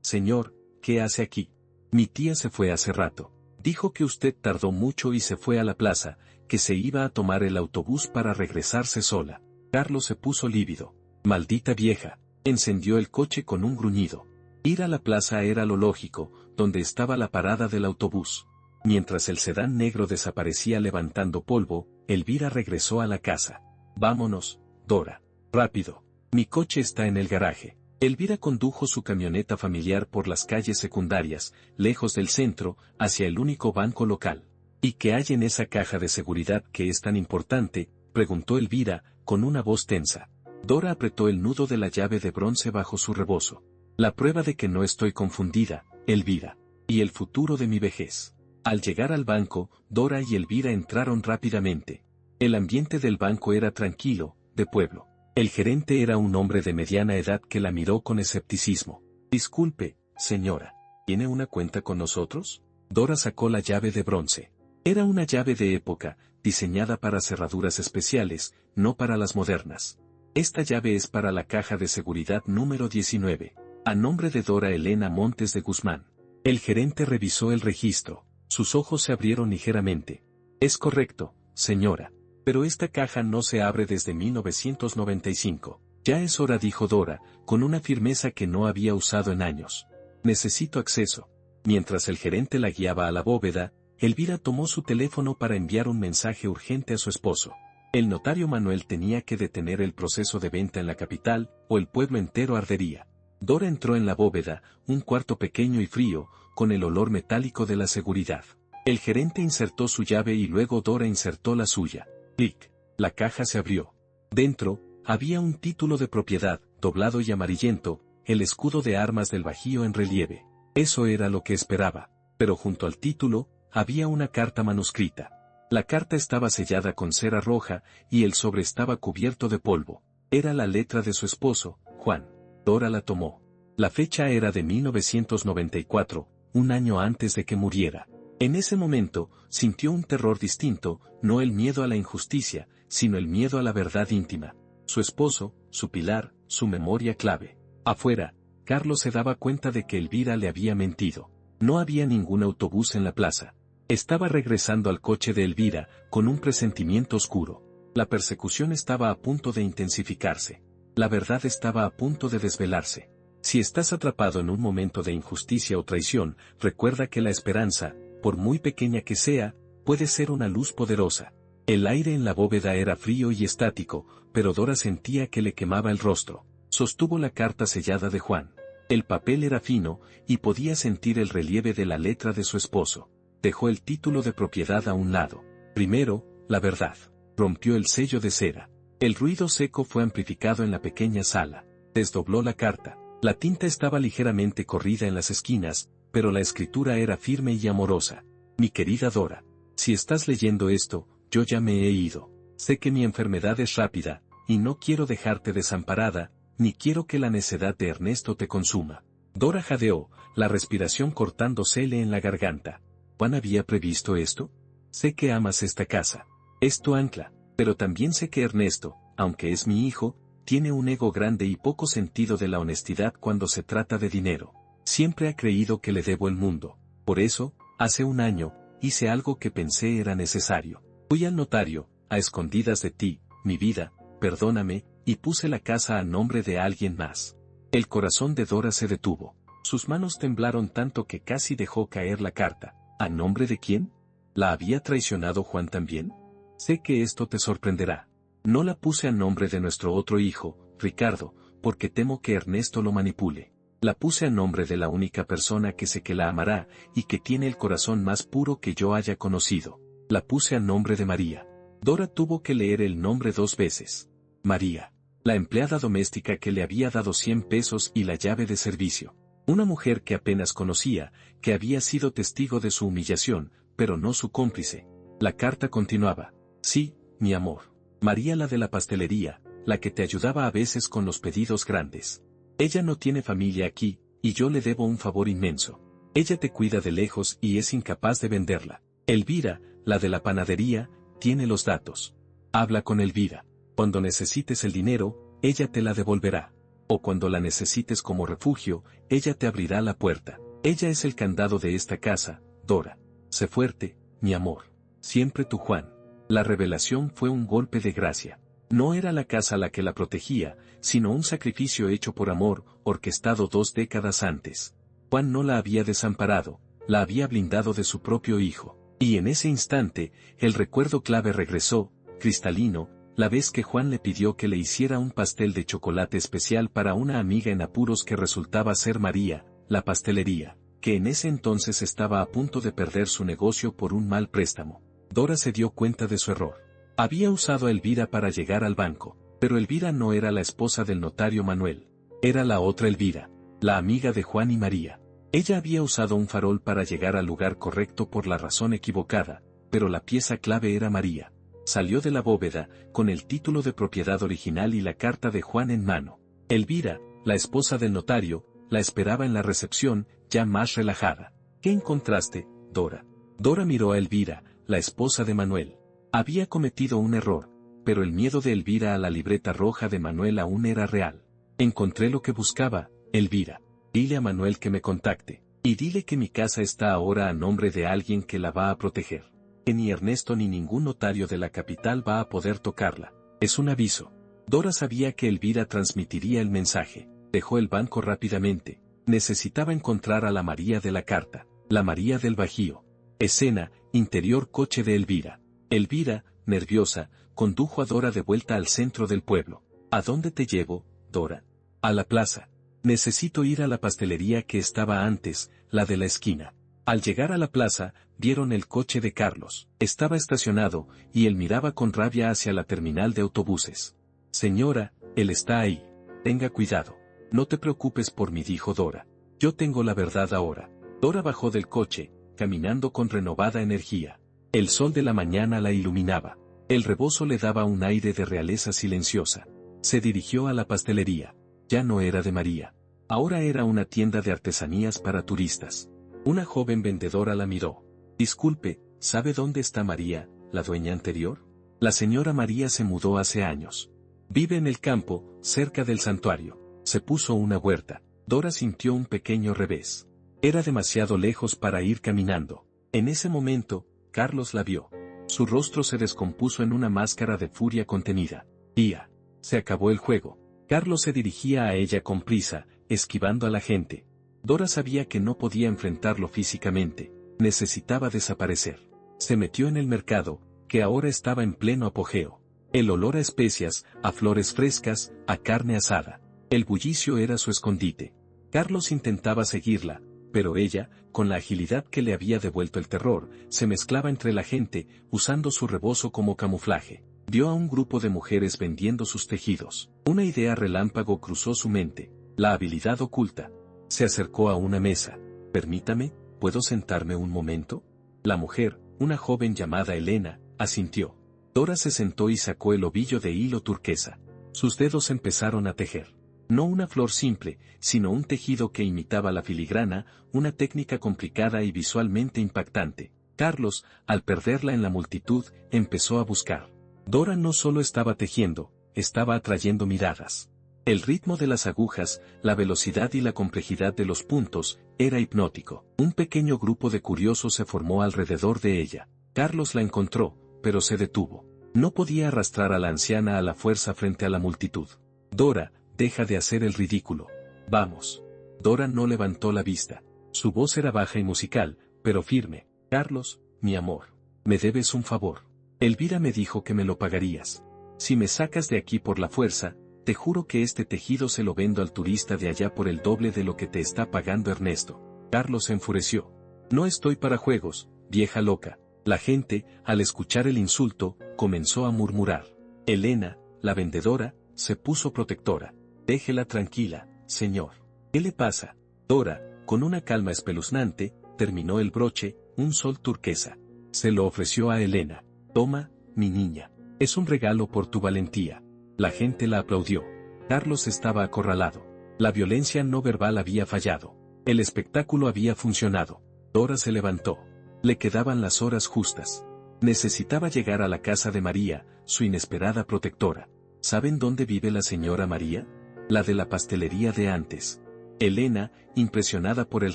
Señor, ¿qué hace aquí? Mi tía se fue hace rato. Dijo que usted tardó mucho y se fue a la plaza, que se iba a tomar el autobús para regresarse sola. Carlos se puso lívido. Maldita vieja. Encendió el coche con un gruñido. Ir a la plaza era lo lógico, donde estaba la parada del autobús. Mientras el sedán negro desaparecía levantando polvo, Elvira regresó a la casa. Vámonos, Dora. Rápido. Mi coche está en el garaje. Elvira condujo su camioneta familiar por las calles secundarias, lejos del centro, hacia el único banco local. ¿Y qué hay en esa caja de seguridad que es tan importante?, preguntó Elvira, con una voz tensa. Dora apretó el nudo de la llave de bronce bajo su rebozo. La prueba de que no estoy confundida, Elvira. Y el futuro de mi vejez. Al llegar al banco, Dora y Elvira entraron rápidamente. El ambiente del banco era tranquilo, de pueblo. El gerente era un hombre de mediana edad que la miró con escepticismo. Disculpe, señora, ¿tiene una cuenta con nosotros? Dora sacó la llave de bronce. Era una llave de época, diseñada para cerraduras especiales, no para las modernas. Esta llave es para la caja de seguridad número 19, a nombre de Dora Elena Montes de Guzmán. El gerente revisó el registro. Sus ojos se abrieron ligeramente. Es correcto, señora. Pero esta caja no se abre desde 1995. Ya es hora, dijo Dora, con una firmeza que no había usado en años. Necesito acceso. Mientras el gerente la guiaba a la bóveda, Elvira tomó su teléfono para enviar un mensaje urgente a su esposo. El notario Manuel tenía que detener el proceso de venta en la capital, o el pueblo entero ardería. Dora entró en la bóveda, un cuarto pequeño y frío, con el olor metálico de la seguridad. El gerente insertó su llave y luego Dora insertó la suya. Clic. La caja se abrió. Dentro, había un título de propiedad, doblado y amarillento, el escudo de armas del Bajío en relieve. Eso era lo que esperaba. Pero junto al título, había una carta manuscrita. La carta estaba sellada con cera roja, y el sobre estaba cubierto de polvo. Era la letra de su esposo, Juan. Dora la tomó. La fecha era de 1994, un año antes de que muriera. En ese momento, sintió un terror distinto, no el miedo a la injusticia, sino el miedo a la verdad íntima. Su esposo, su pilar, su memoria clave. Afuera, Carlos se daba cuenta de que Elvira le había mentido. No había ningún autobús en la plaza. Estaba regresando al coche de Elvira, con un presentimiento oscuro. La persecución estaba a punto de intensificarse. La verdad estaba a punto de desvelarse. Si estás atrapado en un momento de injusticia o traición, recuerda que la esperanza, por muy pequeña que sea, puede ser una luz poderosa. El aire en la bóveda era frío y estático, pero Dora sentía que le quemaba el rostro. Sostuvo la carta sellada de Juan. El papel era fino, y podía sentir el relieve de la letra de su esposo. Dejó el título de propiedad a un lado. Primero, la verdad. Rompió el sello de cera. El ruido seco fue amplificado en la pequeña sala. Desdobló la carta. La tinta estaba ligeramente corrida en las esquinas, pero la escritura era firme y amorosa. Mi querida Dora, si estás leyendo esto, yo ya me he ido. Sé que mi enfermedad es rápida, y no quiero dejarte desamparada, ni quiero que la necedad de Ernesto te consuma. Dora jadeó, la respiración cortándosele en la garganta. ¿Juan había previsto esto? Sé que amas esta casa. Es tu ancla, pero también sé que Ernesto, aunque es mi hijo, tiene un ego grande y poco sentido de la honestidad cuando se trata de dinero. Siempre ha creído que le debo el mundo. Por eso, hace un año, hice algo que pensé era necesario. Fui al notario, a escondidas de ti, mi vida, perdóname, y puse la casa a nombre de alguien más. El corazón de Dora se detuvo. Sus manos temblaron tanto que casi dejó caer la carta. ¿A nombre de quién? ¿La había traicionado Juan también? Sé que esto te sorprenderá. No la puse a nombre de nuestro otro hijo, Ricardo, porque temo que Ernesto lo manipule. La puse a nombre de la única persona que sé que la amará, y que tiene el corazón más puro que yo haya conocido. La puse a nombre de María. Dora tuvo que leer el nombre 2 veces. María. La empleada doméstica que le había dado 100 pesos y la llave de servicio. Una mujer que apenas conocía, que había sido testigo de su humillación, pero no su cómplice. La carta continuaba. Sí, mi amor. María, la de la pastelería, la que te ayudaba a veces con los pedidos grandes. Ella no tiene familia aquí, y yo le debo un favor inmenso. Ella te cuida de lejos y es incapaz de venderla. Elvira, la de la panadería, tiene los datos. Habla con Elvira. Cuando necesites el dinero, ella te la devolverá. O cuando la necesites como refugio, ella te abrirá la puerta. Ella es el candado de esta casa, Dora. Sé fuerte, mi amor. Siempre tu Juan. La revelación fue un golpe de gracia. No era la casa la que la protegía, sino un sacrificio hecho por amor, orquestado 2 décadas antes. Juan no la había desamparado, la había blindado de su propio hijo. Y en ese instante, el recuerdo clave regresó, cristalino, la vez que Juan le pidió que le hiciera un pastel de chocolate especial para una amiga en apuros que resultaba ser María, la pastelería, que en ese entonces estaba a punto de perder su negocio por un mal préstamo. Dora se dio cuenta de su error. Había usado a Elvira para llegar al banco, pero Elvira no era la esposa del notario Manuel. Era la otra Elvira, la amiga de Juan y María. Ella había usado un farol para llegar al lugar correcto por la razón equivocada, pero la pieza clave era María. Salió de la bóveda, con el título de propiedad original y la carta de Juan en mano. Elvira, la esposa del notario, la esperaba en la recepción, ya más relajada. ¿Qué encontraste, Dora? Dora miró a Elvira, la esposa de Manuel. Había cometido un error, pero el miedo de Elvira a la libreta roja de Manuel aún era real. Encontré lo que buscaba, Elvira. Dile a Manuel que me contacte, y dile que mi casa está ahora a nombre de alguien que la va a proteger. Que ni Ernesto ni ningún notario de la capital va a poder tocarla. Es un aviso. Dora sabía que Elvira transmitiría el mensaje. Dejó el banco rápidamente. Necesitaba encontrar a la María de la carta, la María del Bajío. Escena, interior coche de Elvira. Elvira, nerviosa, condujo a Dora de vuelta al centro del pueblo. ¿A dónde te llevo, Dora? A la plaza. Necesito ir a la pastelería que estaba antes, la de la esquina. Al llegar a la plaza, vieron el coche de Carlos. Estaba estacionado, y él miraba con rabia hacia la terminal de autobuses. Señora, él está ahí. Tenga cuidado. No te preocupes por mí, dijo Dora. Yo tengo la verdad ahora. Dora bajó del coche, caminando con renovada energía. El sol de la mañana la iluminaba. El rebozo le daba un aire de realeza silenciosa. Se dirigió a la pastelería. Ya no era de María. Ahora era una tienda de artesanías para turistas. Una joven vendedora la miró. Disculpe, ¿sabe dónde está María, la dueña anterior? La señora María se mudó hace años. Vive en el campo, cerca del santuario. Se puso una huerta. Dora sintió un pequeño revés. Era demasiado lejos para ir caminando. En ese momento, Carlos la vio. Su rostro se descompuso en una máscara de furia contenida. Tía. Se acabó el juego. Carlos se dirigía a ella con prisa, esquivando a la gente. Dora sabía que no podía enfrentarlo físicamente. Necesitaba desaparecer. Se metió en el mercado, que ahora estaba en pleno apogeo. El olor a especias, a flores frescas, a carne asada. El bullicio era su escondite. Carlos intentaba seguirla, pero ella, con la agilidad que le había devuelto el terror, se mezclaba entre la gente, usando su rebozo como camuflaje. Vio a un grupo de mujeres vendiendo sus tejidos. Una idea relámpago cruzó su mente. La habilidad oculta. Se acercó a una mesa. Permítame, ¿puedo sentarme un momento? La mujer, una joven llamada Elena, asintió. Dora se sentó y sacó el ovillo de hilo turquesa. Sus dedos empezaron a tejer. No una flor simple, sino un tejido que imitaba la filigrana, una técnica complicada y visualmente impactante. Carlos, al perderla en la multitud, empezó a buscar. Dora no solo estaba tejiendo, estaba atrayendo miradas. El ritmo de las agujas, la velocidad y la complejidad de los puntos, era hipnótico. Un pequeño grupo de curiosos se formó alrededor de ella. Carlos la encontró, pero se detuvo. No podía arrastrar a la anciana a la fuerza frente a la multitud. Dora, deja de hacer el ridículo. Vamos. Dora no levantó la vista. Su voz era baja y musical, pero firme. Carlos, mi amor. Me debes un favor. Elvira me dijo que me lo pagarías. Si me sacas de aquí por la fuerza, te juro que este tejido se lo vendo al turista de allá por el doble de lo que te está pagando Ernesto. Carlos se enfureció. No estoy para juegos, vieja loca. La gente, al escuchar el insulto, comenzó a murmurar. Elena, la vendedora, se puso protectora. Déjela tranquila, señor. ¿Qué le pasa? Dora, con una calma espeluznante, terminó el broche, un sol turquesa. Se lo ofreció a Elena. Toma, mi niña. Es un regalo por tu valentía. La gente la aplaudió. Carlos estaba acorralado. La violencia no verbal había fallado. El espectáculo había funcionado. Dora se levantó. Le quedaban las horas justas. Necesitaba llegar a la casa de María, su inesperada protectora. ¿Saben dónde vive la señora María? La de la pastelería de antes. Elena, impresionada por el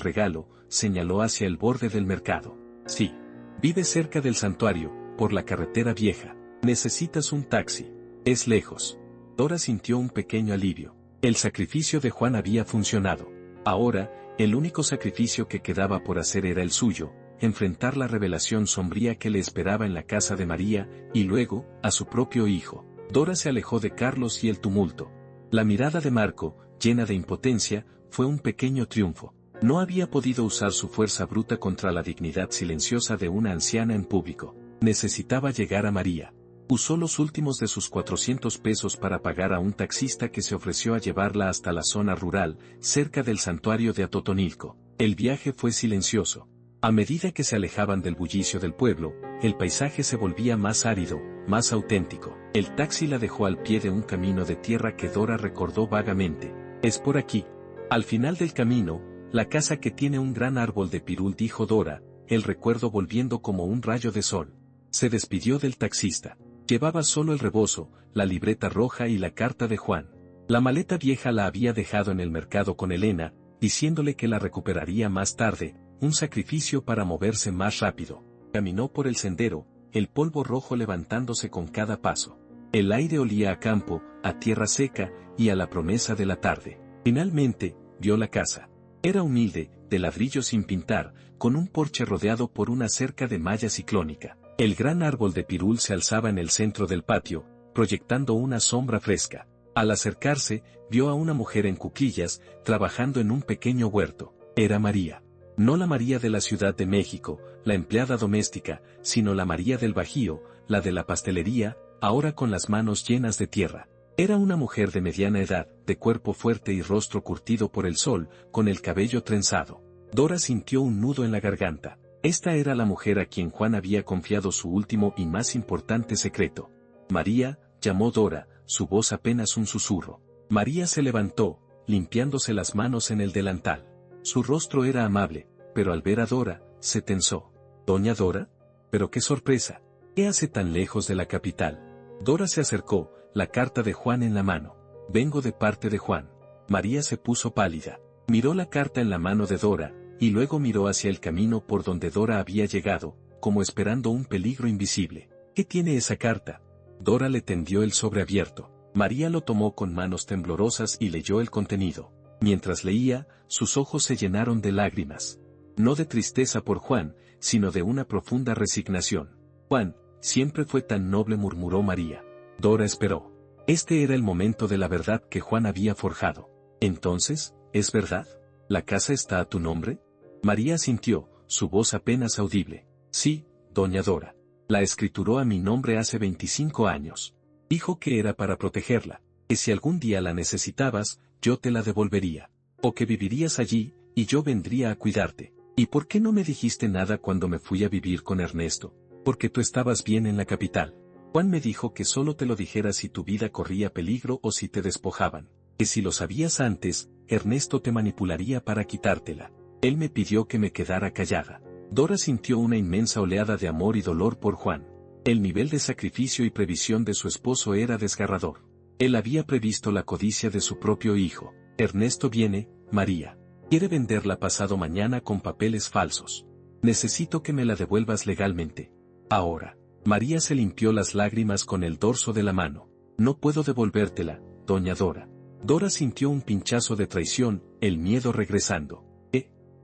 regalo, señaló hacia el borde del mercado. Sí. Vive cerca del santuario, por la carretera vieja. Necesitas un taxi. Es lejos. Dora sintió un pequeño alivio. El sacrificio de Juan había funcionado. Ahora, el único sacrificio que quedaba por hacer era el suyo, enfrentar la revelación sombría que le esperaba en la casa de María, y luego, a su propio hijo. Dora se alejó de Carlos y el tumulto. La mirada de Marco, llena de impotencia, fue un pequeño triunfo. No había podido usar su fuerza bruta contra la dignidad silenciosa de una anciana en público. Necesitaba llegar a María. Usó los últimos de sus 400 pesos para pagar a un taxista que se ofreció a llevarla hasta la zona rural, cerca del santuario de Atotonilco. El viaje fue silencioso. A medida que se alejaban del bullicio del pueblo, el paisaje se volvía más árido, más auténtico. El taxi la dejó al pie de un camino de tierra que Dora recordó vagamente. Es por aquí. Al final del camino, la casa que tiene un gran árbol de pirul, dijo Dora, el recuerdo volviendo como un rayo de sol. Se despidió del taxista. Llevaba solo el rebozo, la libreta roja y la carta de Juan. La maleta vieja la había dejado en el mercado con Elena, diciéndole que la recuperaría más tarde, un sacrificio para moverse más rápido. Caminó por el sendero, el polvo rojo levantándose con cada paso. El aire olía a campo, a tierra seca, y a la promesa de la tarde. Finalmente, vio la casa. Era humilde, de ladrillo sin pintar, con un porche rodeado por una cerca de malla ciclónica. El gran árbol de pirul se alzaba en el centro del patio, proyectando una sombra fresca. Al acercarse, vio a una mujer en cuclillas, trabajando en un pequeño huerto. Era María. No la María de la Ciudad de México, la empleada doméstica, sino la María del Bajío, la de la pastelería, ahora con las manos llenas de tierra. Era una mujer de mediana edad, de cuerpo fuerte y rostro curtido por el sol, con el cabello trenzado. Dora sintió un nudo en la garganta. Esta era la mujer a quien Juan había confiado su último y más importante secreto. María, llamó Dora, su voz apenas un susurro. María se levantó, limpiándose las manos en el delantal. Su rostro era amable, pero al ver a Dora, se tensó. ¿Doña Dora? ¡Pero qué sorpresa! ¿Qué hace tan lejos de la capital? Dora se acercó, la carta de Juan en la mano. Vengo de parte de Juan. María se puso pálida. Miró la carta en la mano de Dora, y luego miró hacia el camino por donde Dora había llegado, como esperando un peligro invisible. ¿Qué tiene esa carta? Dora le tendió el sobre abierto. María lo tomó con manos temblorosas y leyó el contenido. Mientras leía, sus ojos se llenaron de lágrimas. No de tristeza por Juan, sino de una profunda resignación. Juan, siempre fue tan noble, murmuró María. Dora esperó. Este era el momento de la verdad que Juan había forjado. Entonces, ¿es verdad? ¿La casa está a tu nombre? María asintió, su voz apenas audible. Sí, doña Dora. La escrituró a mi nombre hace 25 años. Dijo que era para protegerla, que si algún día la necesitabas, yo te la devolvería. O que vivirías allí, y yo vendría a cuidarte. ¿Y por qué no me dijiste nada cuando me fui a vivir con Ernesto? Porque tú estabas bien en la capital. Juan me dijo que solo te lo dijera si tu vida corría peligro o si te despojaban. Que si lo sabías antes, Ernesto te manipularía para quitártela. Él me pidió que me quedara callada. Dora sintió una inmensa oleada de amor y dolor por Juan. El nivel de sacrificio y previsión de su esposo era desgarrador. Él había previsto la codicia de su propio hijo. Ernesto viene, María. Quiere venderla pasado mañana con papeles falsos. Necesito que me la devuelvas legalmente. Ahora. María se limpió las lágrimas con el dorso de la mano. No puedo devolvértela, doña Dora. Dora sintió un pinchazo de traición, el miedo regresando.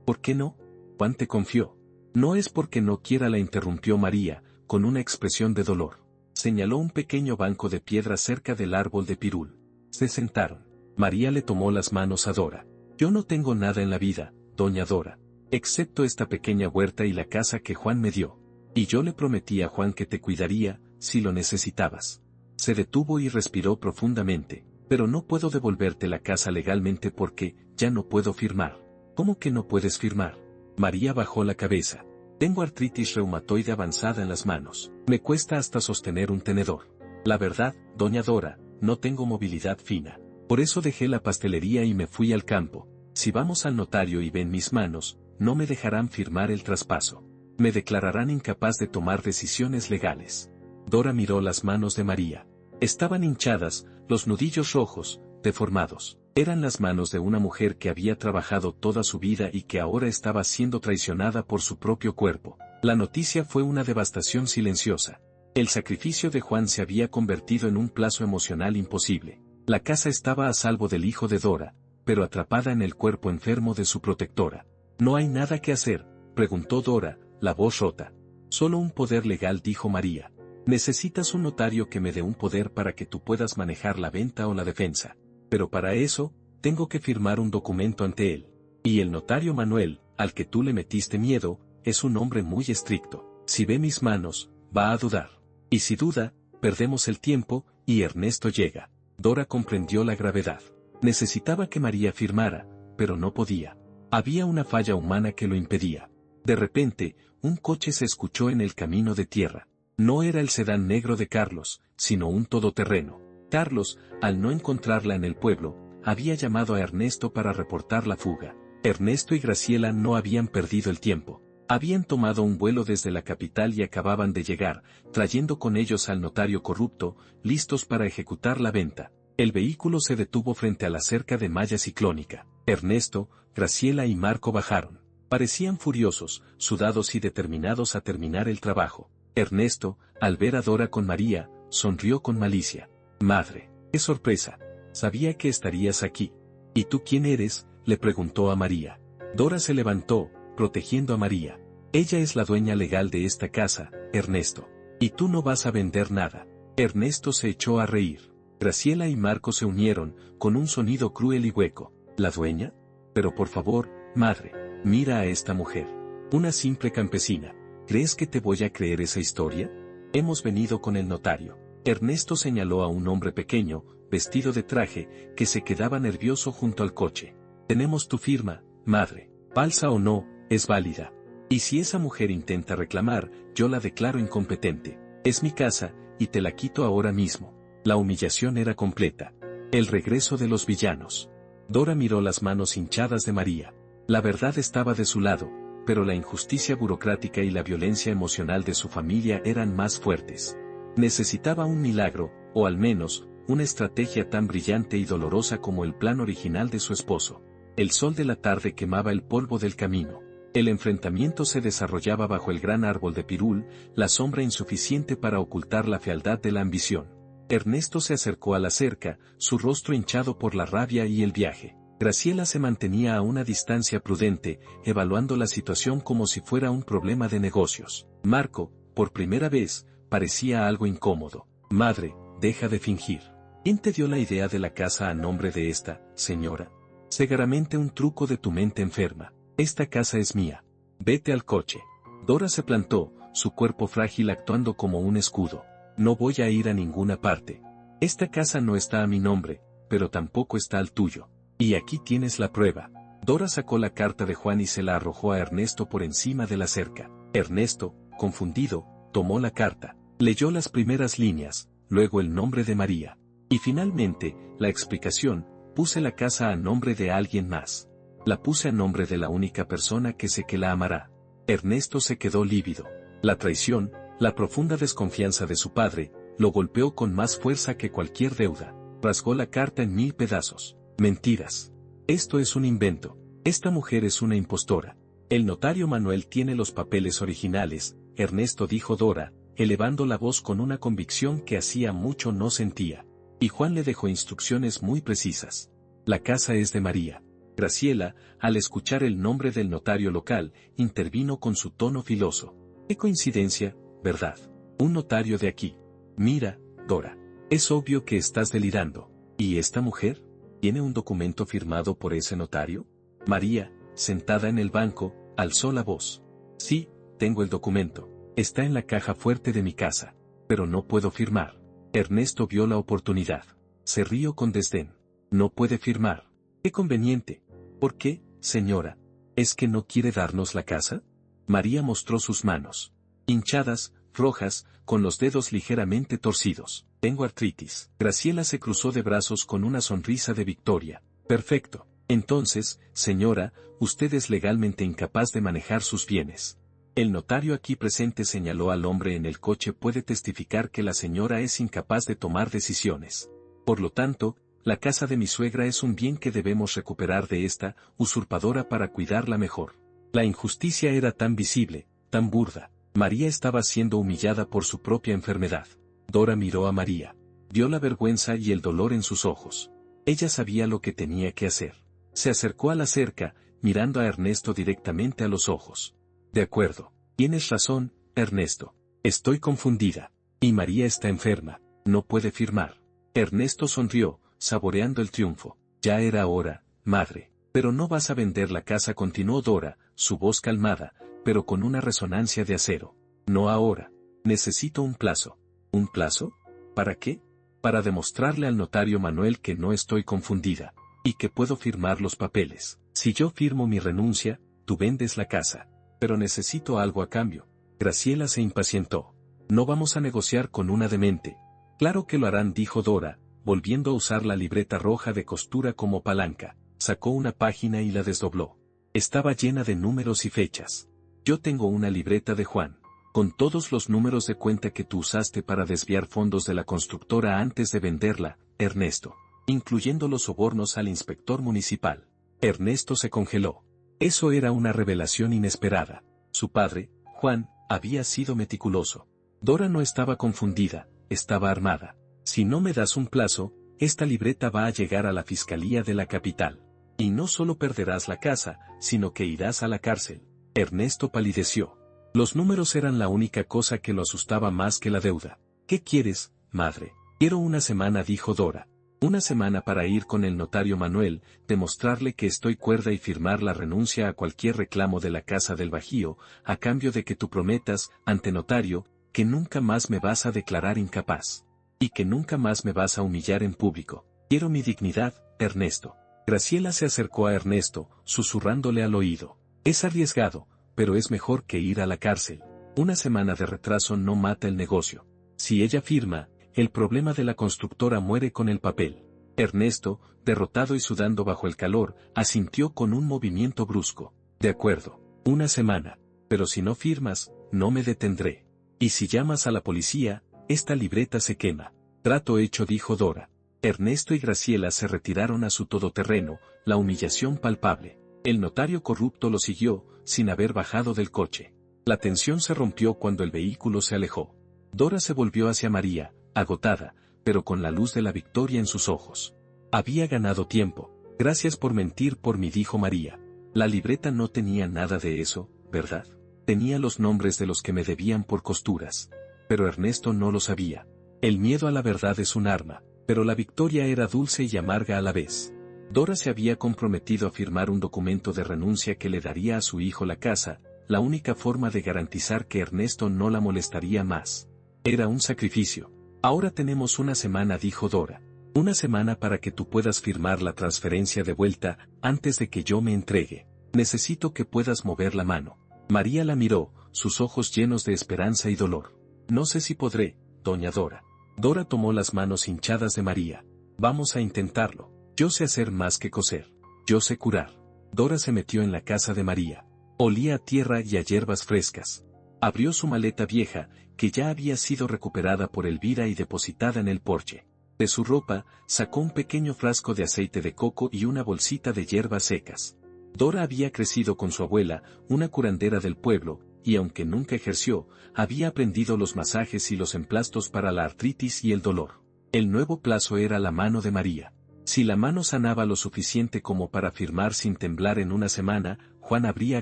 ¿Por qué no? Juan te confió. No es porque no quiera, la interrumpió María, con una expresión de dolor. Señaló un pequeño banco de piedra cerca del árbol de pirul. Se sentaron. María le tomó las manos a Dora. Yo no tengo nada en la vida, doña Dora, excepto esta pequeña huerta y la casa que Juan me dio. Y yo le prometí a Juan que te cuidaría, si lo necesitabas. Se detuvo y respiró profundamente. Pero no puedo devolverte la casa legalmente porque, ya no puedo firmar. ¿Cómo que no puedes firmar? María bajó la cabeza. Tengo artritis reumatoide avanzada en las manos. Me cuesta hasta sostener un tenedor. La verdad, doña Dora, no tengo movilidad fina. Por eso dejé la pastelería y me fui al campo. Si vamos al notario y ven mis manos, no me dejarán firmar el traspaso. Me declararán incapaz de tomar decisiones legales. Dora miró las manos de María. Estaban hinchadas, los nudillos rojos, deformados. Eran las manos de una mujer que había trabajado toda su vida y que ahora estaba siendo traicionada por su propio cuerpo. La noticia fue una devastación silenciosa. El sacrificio de Juan se había convertido en un plazo emocional imposible. La casa estaba a salvo del hijo de Dora, pero atrapada en el cuerpo enfermo de su protectora. «¿No hay nada que hacer?», preguntó Dora, la voz rota. «Solo un poder legal», dijo María. «Necesitas un notario que me dé un poder para que tú puedas manejar la venta o la defensa. Pero para eso, tengo que firmar un documento ante él. Y el notario Manuel, al que tú le metiste miedo, es un hombre muy estricto. Si ve mis manos, va a dudar. Y si duda, perdemos el tiempo, y Ernesto llega». Dora comprendió la gravedad. Necesitaba que María firmara, pero no podía. Había una falla humana que lo impedía. De repente, un coche se escuchó en el camino de tierra. No era el sedán negro de Carlos, sino un todoterreno. Carlos, al no encontrarla en el pueblo, había llamado a Ernesto para reportar la fuga. Ernesto y Graciela no habían perdido el tiempo. Habían tomado un vuelo desde la capital y acababan de llegar, trayendo con ellos al notario corrupto, listos para ejecutar la venta. El vehículo se detuvo frente a la cerca de malla ciclónica. Ernesto, Graciela y Marco bajaron. Parecían furiosos, sudados y determinados a terminar el trabajo. Ernesto, al ver a Dora con María, sonrió con malicia. «Madre, qué sorpresa. Sabía que estarías aquí». «¿Y tú quién eres?», le preguntó a María. Dora se levantó, protegiendo a María. «Ella es la dueña legal de esta casa, Ernesto. Y tú no vas a vender nada». Ernesto se echó a reír. Graciela y Marco se unieron, con un sonido cruel y hueco. «¿La dueña? Pero por favor, madre, mira a esta mujer. Una simple campesina. ¿Crees que te voy a creer esa historia? Hemos venido con el notario». Ernesto señaló a un hombre pequeño, vestido de traje, que se quedaba nervioso junto al coche. «Tenemos tu firma, madre. Falsa o no, es válida. Y si esa mujer intenta reclamar, yo la declaro incompetente. Es mi casa, y te la quito ahora mismo». La humillación era completa. El regreso de los villanos. Dora miró las manos hinchadas de María. La verdad estaba de su lado, pero la injusticia burocrática y la violencia emocional de su familia eran más fuertes. Necesitaba un milagro, o al menos, una estrategia tan brillante y dolorosa como el plan original de su esposo. El sol de la tarde quemaba el polvo del camino. El enfrentamiento se desarrollaba bajo el gran árbol de pirul, la sombra insuficiente para ocultar la fealdad de la ambición. Ernesto se acercó a la cerca, su rostro hinchado por la rabia y el viaje. Graciela se mantenía a una distancia prudente, evaluando la situación como si fuera un problema de negocios. Marco, por primera vez, parecía algo incómodo. «Madre, deja de fingir. ¿Quién te dio la idea de la casa a nombre de esta señora? Seguramente un truco de tu mente enferma. Esta casa es mía. Vete al coche». Dora se plantó, su cuerpo frágil actuando como un escudo. «No voy a ir a ninguna parte. Esta casa no está a mi nombre, pero tampoco está al tuyo. Y aquí tienes la prueba». Dora sacó la carta de Juan y se la arrojó a Ernesto por encima de la cerca. Ernesto, confundido, tomó la carta. Leyó las primeras líneas, luego el nombre de María. Y finalmente, la explicación: «Puse la casa a nombre de alguien más. La puse a nombre de la única persona que sé que la amará». Ernesto se quedó lívido. La traición, la profunda desconfianza de su padre, lo golpeó con más fuerza que cualquier deuda. Rasgó la carta en 1000 pedazos. «Mentiras. Esto es un invento. Esta mujer es una impostora. El notario Manuel tiene los papeles originales», Ernesto dijo Dora, elevando la voz con una convicción que hacía mucho no sentía. Y Juan le dejó instrucciones muy precisas. «La casa es de María». Graciela, al escuchar el nombre del notario local, intervino con su tono filoso. «Qué coincidencia, ¿verdad? Un notario de aquí. Mira, Dora. Es obvio que estás delirando. ¿Y esta mujer? ¿Tiene un documento firmado por ese notario?». María, sentada en el banco, alzó la voz. «Sí, tengo el documento. Está en la caja fuerte de mi casa. Pero no puedo firmar». Ernesto vio la oportunidad. Se rió con desdén. «No puede firmar. Qué conveniente». «¿Por qué, señora? ¿Es que no quiere darnos la casa?». María mostró sus manos. Hinchadas, rojas, con los dedos ligeramente torcidos. «Tengo artritis». Graciela se cruzó de brazos con una sonrisa de victoria. «Perfecto. Entonces, señora, usted es legalmente incapaz de manejar sus bienes. El notario aquí presente señaló al hombre en el coche puede testificar que la señora es incapaz de tomar decisiones. Por lo tanto, la casa de mi suegra es un bien que debemos recuperar de esta usurpadora para cuidarla mejor. La injusticia era tan visible, tan burda. María estaba siendo humillada por su propia enfermedad. Dora miró a María. Vio la vergüenza y el dolor en sus ojos. Ella sabía lo que tenía que hacer. Se acercó a la cerca, mirando a Ernesto directamente a los ojos. De acuerdo. Tienes razón, Ernesto. Estoy confundida. Y María está enferma. No puede firmar. Ernesto sonrió, saboreando el triunfo. Ya era hora, madre. Pero no vas a vender la casa, continuó Dora, su voz calmada, pero con una resonancia de acero. No ahora. Necesito un plazo. ¿Un plazo? ¿Para qué? Para demostrarle al notario Manuel que no estoy confundida, y que puedo firmar los papeles. Si yo firmo mi renuncia, tú vendes la casa. Pero necesito algo a cambio. Graciela se impacientó. No vamos a negociar con una demente. Claro que lo harán, dijo Dora, volviendo a usar la libreta roja de costura como palanca. Sacó una página y la desdobló. Estaba llena de números y fechas. Yo tengo una libreta de Juan, con todos los números de cuenta que tú usaste para desviar fondos de la constructora antes de venderla, Ernesto, incluyendo los sobornos al inspector municipal. Ernesto se congeló. Eso era una revelación inesperada. Su padre, Juan, había sido meticuloso. Dora no estaba confundida, estaba armada. Si no me das un plazo, esta libreta va a llegar a la fiscalía de la capital. Y no solo perderás la casa, sino que irás a la cárcel. Ernesto palideció. Los números eran la única cosa que lo asustaba más que la deuda. ¿Qué quieres, madre? Quiero una semana, dijo Dora. Una semana para ir con el notario Manuel, demostrarle que estoy cuerda y firmar la renuncia a cualquier reclamo de la casa del Bajío, a cambio de que tú prometas, ante notario, que nunca más me vas a declarar incapaz. Y que nunca más me vas a humillar en público. Quiero mi dignidad, Ernesto. Graciela se acercó a Ernesto, susurrándole al oído. Es arriesgado, pero es mejor que ir a la cárcel. Una semana de retraso no mata el negocio. Si ella firma, el problema de la constructora muere con el papel. Ernesto, derrotado y sudando bajo el calor, asintió con un movimiento brusco. De acuerdo, una semana. Pero si no firmas, no me detendré. Y si llamas a la policía, esta libreta se quema. Trato hecho, dijo Dora. Ernesto y Graciela se retiraron a su todoterreno, la humillación palpable. El notario corrupto lo siguió, sin haber bajado del coche. La tensión se rompió cuando el vehículo se alejó. Dora se volvió hacia María, agotada, pero con la luz de la victoria en sus ojos. Había ganado tiempo. Gracias por mentir por mí, dijo María. La libreta no tenía nada de eso, ¿verdad? Tenía los nombres de los que me debían por costuras. Pero Ernesto no lo sabía. El miedo a la verdad es un arma, pero la victoria era dulce y amarga a la vez. Dora se había comprometido a firmar un documento de renuncia que le daría a su hijo la casa, la única forma de garantizar que Ernesto no la molestaría más. Era un sacrificio. Ahora tenemos una semana, dijo Dora. Una semana para que tú puedas firmar la transferencia de vuelta, antes de que yo me entregue. Necesito que puedas mover la mano. María la miró, sus ojos llenos de esperanza y dolor. No sé si podré, doña Dora. Dora tomó las manos hinchadas de María. Vamos a intentarlo. Yo sé hacer más que coser. Yo sé curar. Dora se metió en la casa de María. Olía a tierra y a hierbas frescas. Abrió su maleta vieja, que ya había sido recuperada por Elvira y depositada en el porche. De su ropa, sacó un pequeño frasco de aceite de coco y una bolsita de hierbas secas. Dora había crecido con su abuela, una curandera del pueblo, y aunque nunca ejerció, había aprendido los masajes y los emplastos para la artritis y el dolor. El nuevo plazo era la mano de María. Si la mano sanaba lo suficiente como para firmar sin temblar en una semana, Juan habría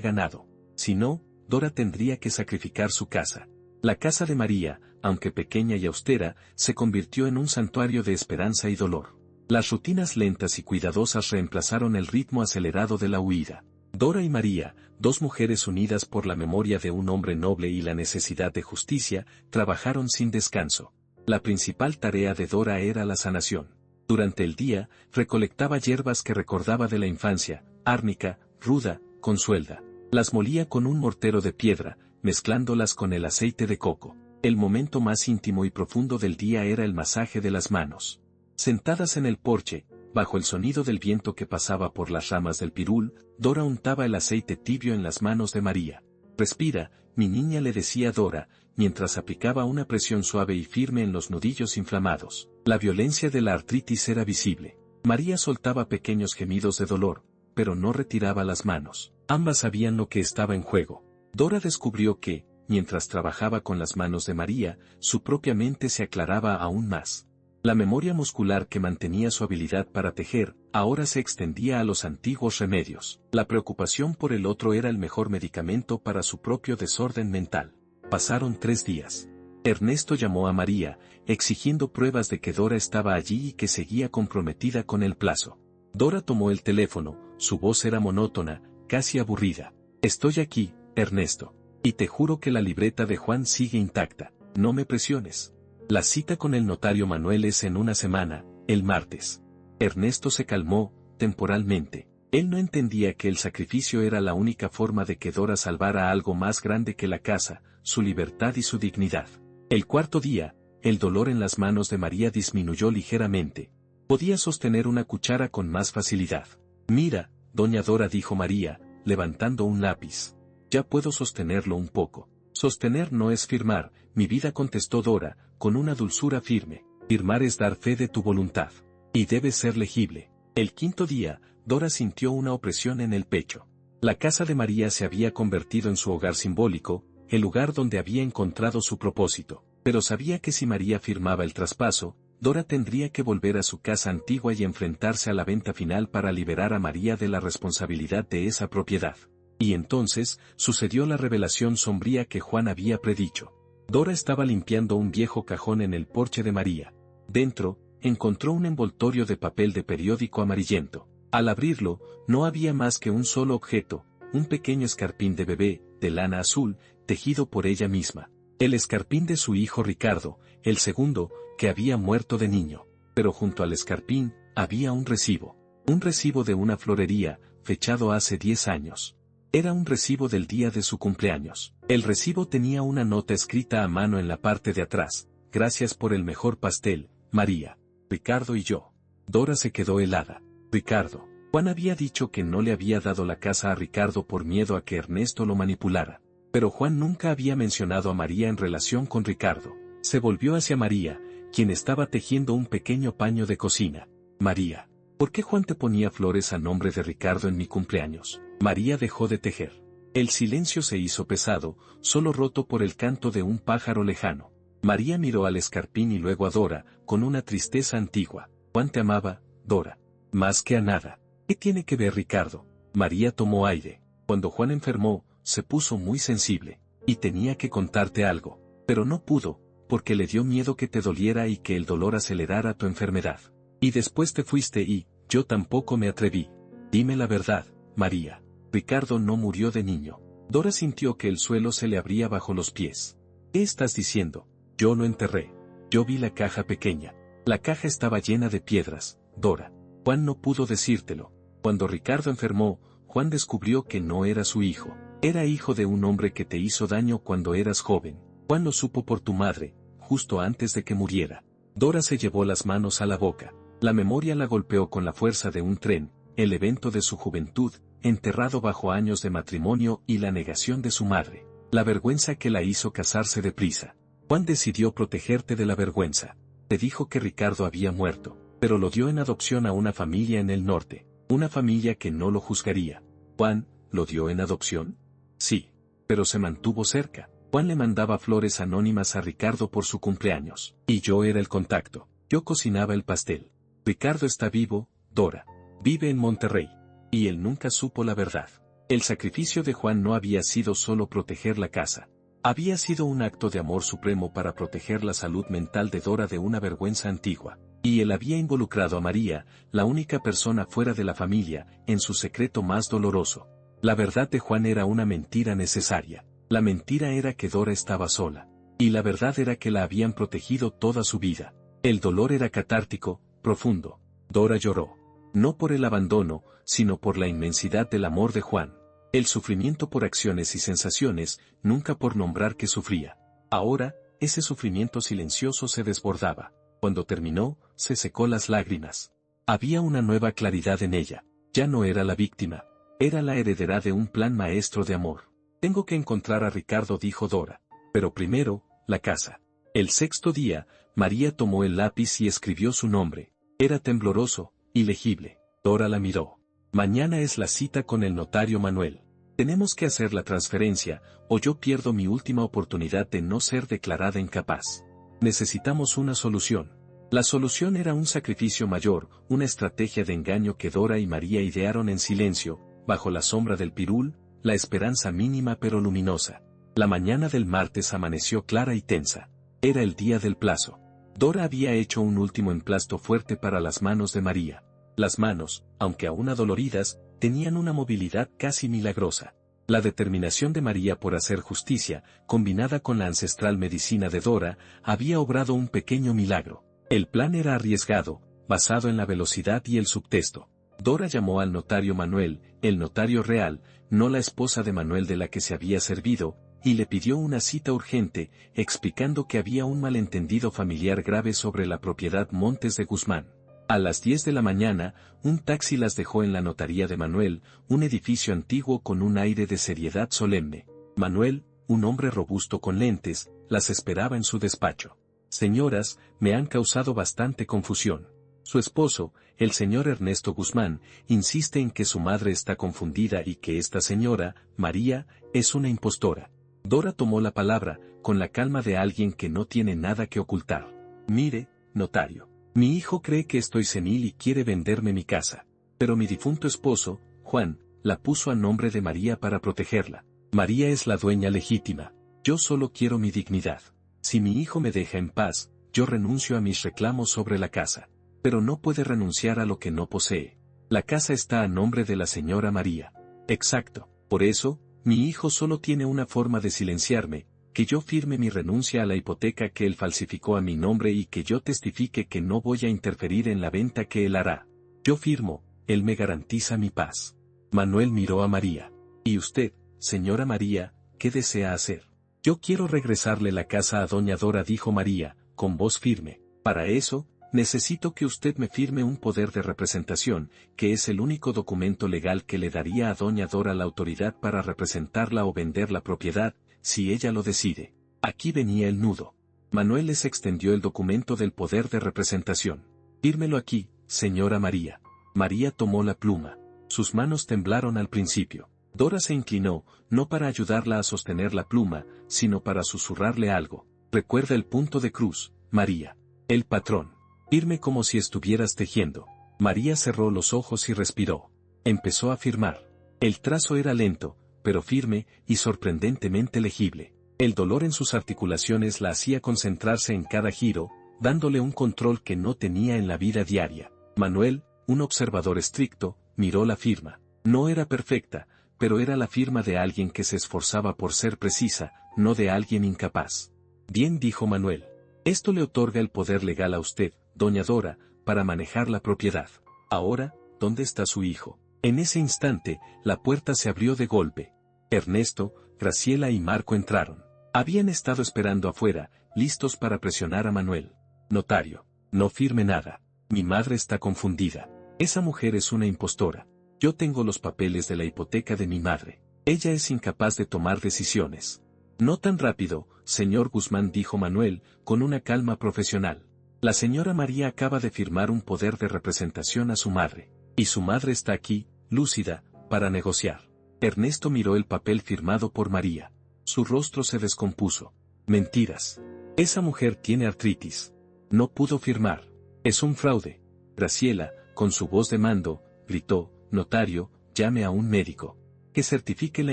ganado. Si no, Dora tendría que sacrificar su casa. La casa de María, aunque pequeña y austera, se convirtió en un santuario de esperanza y dolor. Las rutinas lentas y cuidadosas reemplazaron el ritmo acelerado de la huida. Dora y María, dos mujeres unidas por la memoria de un hombre noble y la necesidad de justicia, trabajaron sin descanso. La principal tarea de Dora era la sanación. Durante el día, recolectaba hierbas que recordaba de la infancia, árnica, ruda, consuelda. Las molía con un mortero de piedra, mezclándolas con el aceite de coco. El momento más íntimo y profundo del día era el masaje de las manos. Sentadas en el porche, Bajo el sonido del viento que pasaba por las ramas del pirul, Dora untaba el aceite tibio en las manos de María. Respira, mi niña, le decía Dora, mientras aplicaba una presión suave y firme en los nudillos inflamados. La violencia de la artritis era visible. María soltaba pequeños gemidos de dolor, pero no retiraba las manos. Ambas sabían lo que estaba en juego. Dora descubrió que, mientras trabajaba con las manos de María, su propia mente se aclaraba aún más. La memoria muscular que mantenía su habilidad para tejer, ahora se extendía a los antiguos remedios. La preocupación por el otro era el mejor medicamento para su propio desorden mental. Pasaron 3 días. Ernesto llamó a María, exigiendo pruebas de que Dora estaba allí y que seguía comprometida con el plazo. Dora tomó el teléfono, su voz era monótona, casi aburrida. Estoy aquí, Ernesto. Y te juro que la libreta de Juan sigue intacta. No me presiones. La cita con el notario Manuel es en una semana, el martes. Ernesto se calmó, temporalmente. Él no entendía que el sacrificio era la única forma de que Dora salvara algo más grande que la casa, su libertad y su dignidad. El 4.º día, el dolor en las manos de María disminuyó ligeramente. Podía sostener una cuchara con más facilidad. Mira, doña Dora, dijo María, levantando un lápiz. Ya puedo sostenerlo un poco. Sostener no es firmar, mi vida, contestó Dora, con una dulzura firme. Firmar es dar fe de tu voluntad. Y debe ser legible. El 5.º día, Dora sintió una opresión en el pecho. La casa de María se había convertido en su hogar simbólico, el lugar donde había encontrado su propósito. Pero sabía que si María firmaba el traspaso, Dora tendría que volver a su casa antigua y enfrentarse a la venta final para liberar a María de la responsabilidad de esa propiedad. Y entonces, sucedió la revelación sombría que Juan había predicho. Dora estaba limpiando un viejo cajón en el porche de María. Dentro, encontró un envoltorio de papel de periódico amarillento. Al abrirlo, no había más que un solo objeto, un pequeño escarpín de bebé, de lana azul, tejido por ella misma. El escarpín de su hijo Ricardo, el segundo, que había muerto de niño. Pero junto al escarpín, había un recibo. Un recibo de una florería, fechado hace 10 años. Era un recibo del día de su cumpleaños. El recibo tenía una nota escrita a mano en la parte de atrás. Gracias por el mejor pastel, María, Ricardo y yo. Dora se quedó helada. Ricardo. Juan había dicho que no le había dado la casa a Ricardo por miedo a que Ernesto lo manipulara. Pero Juan nunca había mencionado a María en relación con Ricardo. Se volvió hacia María, quien estaba tejiendo un pequeño paño de cocina. María, ¿por qué Juan te ponía flores a nombre de Ricardo en mi cumpleaños? María dejó de tejer. El silencio se hizo pesado, solo roto por el canto de un pájaro lejano. María miró al escarpín y luego a Dora, con una tristeza antigua. Juan te amaba, Dora. Más que a nada. ¿Qué tiene que ver Ricardo? María tomó aire. Cuando Juan enfermó, se puso muy sensible. Y tenía que contarte algo. Pero no pudo, porque le dio miedo que te doliera y que el dolor acelerara tu enfermedad. Y después te fuiste y, yo tampoco me atreví. Dime la verdad, María. Ricardo no murió de niño. Dora sintió que el suelo se le abría bajo los pies. ¿Qué estás diciendo? Yo lo enterré. Yo vi la caja pequeña. La caja estaba llena de piedras, Dora. Juan no pudo decírtelo. Cuando Ricardo enfermó, Juan descubrió que no era su hijo. Era hijo de un hombre que te hizo daño cuando eras joven. Juan lo supo por tu madre, justo antes de que muriera. Dora se llevó las manos a la boca. La memoria la golpeó con la fuerza de un tren, el evento de su juventud, enterrado bajo años de matrimonio y la negación de su madre. La vergüenza que la hizo casarse deprisa. Juan decidió protegerte de la vergüenza. Te dijo que Ricardo había muerto, pero lo dio en adopción a una familia en el norte. Una familia que no lo juzgaría. Juan, ¿lo dio en adopción? Sí. Pero se mantuvo cerca. Juan le mandaba flores anónimas a Ricardo por su cumpleaños. Y yo era el contacto. Yo cocinaba el pastel. Ricardo está vivo, Dora. Vive en Monterrey. Y él nunca supo la verdad. El sacrificio de Juan no había sido solo proteger la casa. Había sido un acto de amor supremo para proteger la salud mental de Dora de una vergüenza antigua. Y él había involucrado a María, la única persona fuera de la familia, en su secreto más doloroso. La verdad de Juan era una mentira necesaria. La mentira era que Dora estaba sola. Y la verdad era que la habían protegido toda su vida. El dolor era catártico, profundo. Dora lloró. No por el abandono, sino por la inmensidad del amor de Juan. El sufrimiento por acciones y sensaciones, nunca por nombrar que sufría. Ahora, ese sufrimiento silencioso se desbordaba. Cuando terminó, se secó las lágrimas. Había una nueva claridad en ella. Ya no era la víctima. Era la heredera de un plan maestro de amor. Tengo que encontrar a Ricardo, dijo Dora. Pero primero, la casa. El sexto día, María tomó el lápiz y escribió su nombre. Era tembloroso, ilegible. Dora la miró. Mañana es la cita con el notario Manuel. Tenemos que hacer la transferencia, o yo pierdo mi última oportunidad de no ser declarada incapaz. Necesitamos una solución. La solución era un sacrificio mayor, una estrategia de engaño que Dora y María idearon en silencio, bajo la sombra del pirul, la esperanza mínima pero luminosa. La mañana del martes amaneció clara y tensa. Era el día del plazo. Dora había hecho un último emplasto fuerte para las manos de María. Las manos, aunque aún adoloridas, tenían una movilidad casi milagrosa. La determinación de María por hacer justicia, combinada con la ancestral medicina de Dora, había obrado un pequeño milagro. El plan era arriesgado, basado en la velocidad y el subtexto. Dora llamó al notario Manuel, el notario real, no la esposa de Manuel de la que se había servido, y le pidió una cita urgente, explicando que había un malentendido familiar grave sobre la propiedad Montes de Guzmán. A las 10 de la mañana, un taxi las dejó en la notaría de Manuel, un edificio antiguo con un aire de seriedad solemne. Manuel, un hombre robusto con lentes, las esperaba en su despacho. Señoras, me han causado bastante confusión. Su esposo, el señor Ernesto Guzmán, insiste en que su madre está confundida y que esta señora, María, es una impostora. Dora tomó la palabra, con la calma de alguien que no tiene nada que ocultar. Mire, notario. Mi hijo cree que estoy senil y quiere venderme mi casa. Pero mi difunto esposo, Juan, la puso a nombre de María para protegerla. María es la dueña legítima. Yo solo quiero mi dignidad. Si mi hijo me deja en paz, yo renuncio a mis reclamos sobre la casa. Pero no puede renunciar a lo que no posee. La casa está a nombre de la señora María. Exacto. Por eso, mi hijo solo tiene una forma de silenciarme, que yo firme mi renuncia a la hipoteca que él falsificó a mi nombre y que yo testifique que no voy a interferir en la venta que él hará. Yo firmo, él me garantiza mi paz. Manuel miró a María. ¿Y usted, señora María, qué desea hacer? Yo quiero regresarle la casa a doña Dora, dijo María, con voz firme. Para eso, necesito que usted me firme un poder de representación, que es el único documento legal que le daría a doña Dora la autoridad para representarla o vender la propiedad, si ella lo decide. Aquí venía el nudo. Manuel les extendió el documento del poder de representación. Fírmelo aquí, señora María. María tomó la pluma. Sus manos temblaron al principio. Dora se inclinó, no para ayudarla a sostener la pluma, sino para susurrarle algo. Recuerda el punto de cruz, María. El patrón. Firme como si estuvieras tejiendo. María cerró los ojos y respiró. Empezó a firmar. El trazo era lento, pero firme y sorprendentemente legible. El dolor en sus articulaciones la hacía concentrarse en cada giro, dándole un control que no tenía en la vida diaria. Manuel, un observador estricto, miró la firma. No era perfecta, pero era la firma de alguien que se esforzaba por ser precisa, no de alguien incapaz. Bien, dijo Manuel. Esto le otorga el poder legal a usted, doña Dora, para manejar la propiedad. Ahora, ¿dónde está su hijo? En ese instante, la puerta se abrió de golpe. Ernesto, Graciela y Marco entraron. Habían estado esperando afuera, listos para presionar a Manuel. Notario, no firme nada. Mi madre está confundida. Esa mujer es una impostora. Yo tengo los papeles de la hipoteca de mi madre. Ella es incapaz de tomar decisiones. No tan rápido, señor Guzmán, dijo Manuel, con una calma profesional. La señora María acaba de firmar un poder de representación a su madre. Y su madre está aquí, lúcida, para negociar. Ernesto miró el papel firmado por María. Su rostro se descompuso. Mentiras. Esa mujer tiene artritis. No pudo firmar. Es un fraude. Graciela, con su voz de mando, gritó, notario, llame a un médico. Que certifique la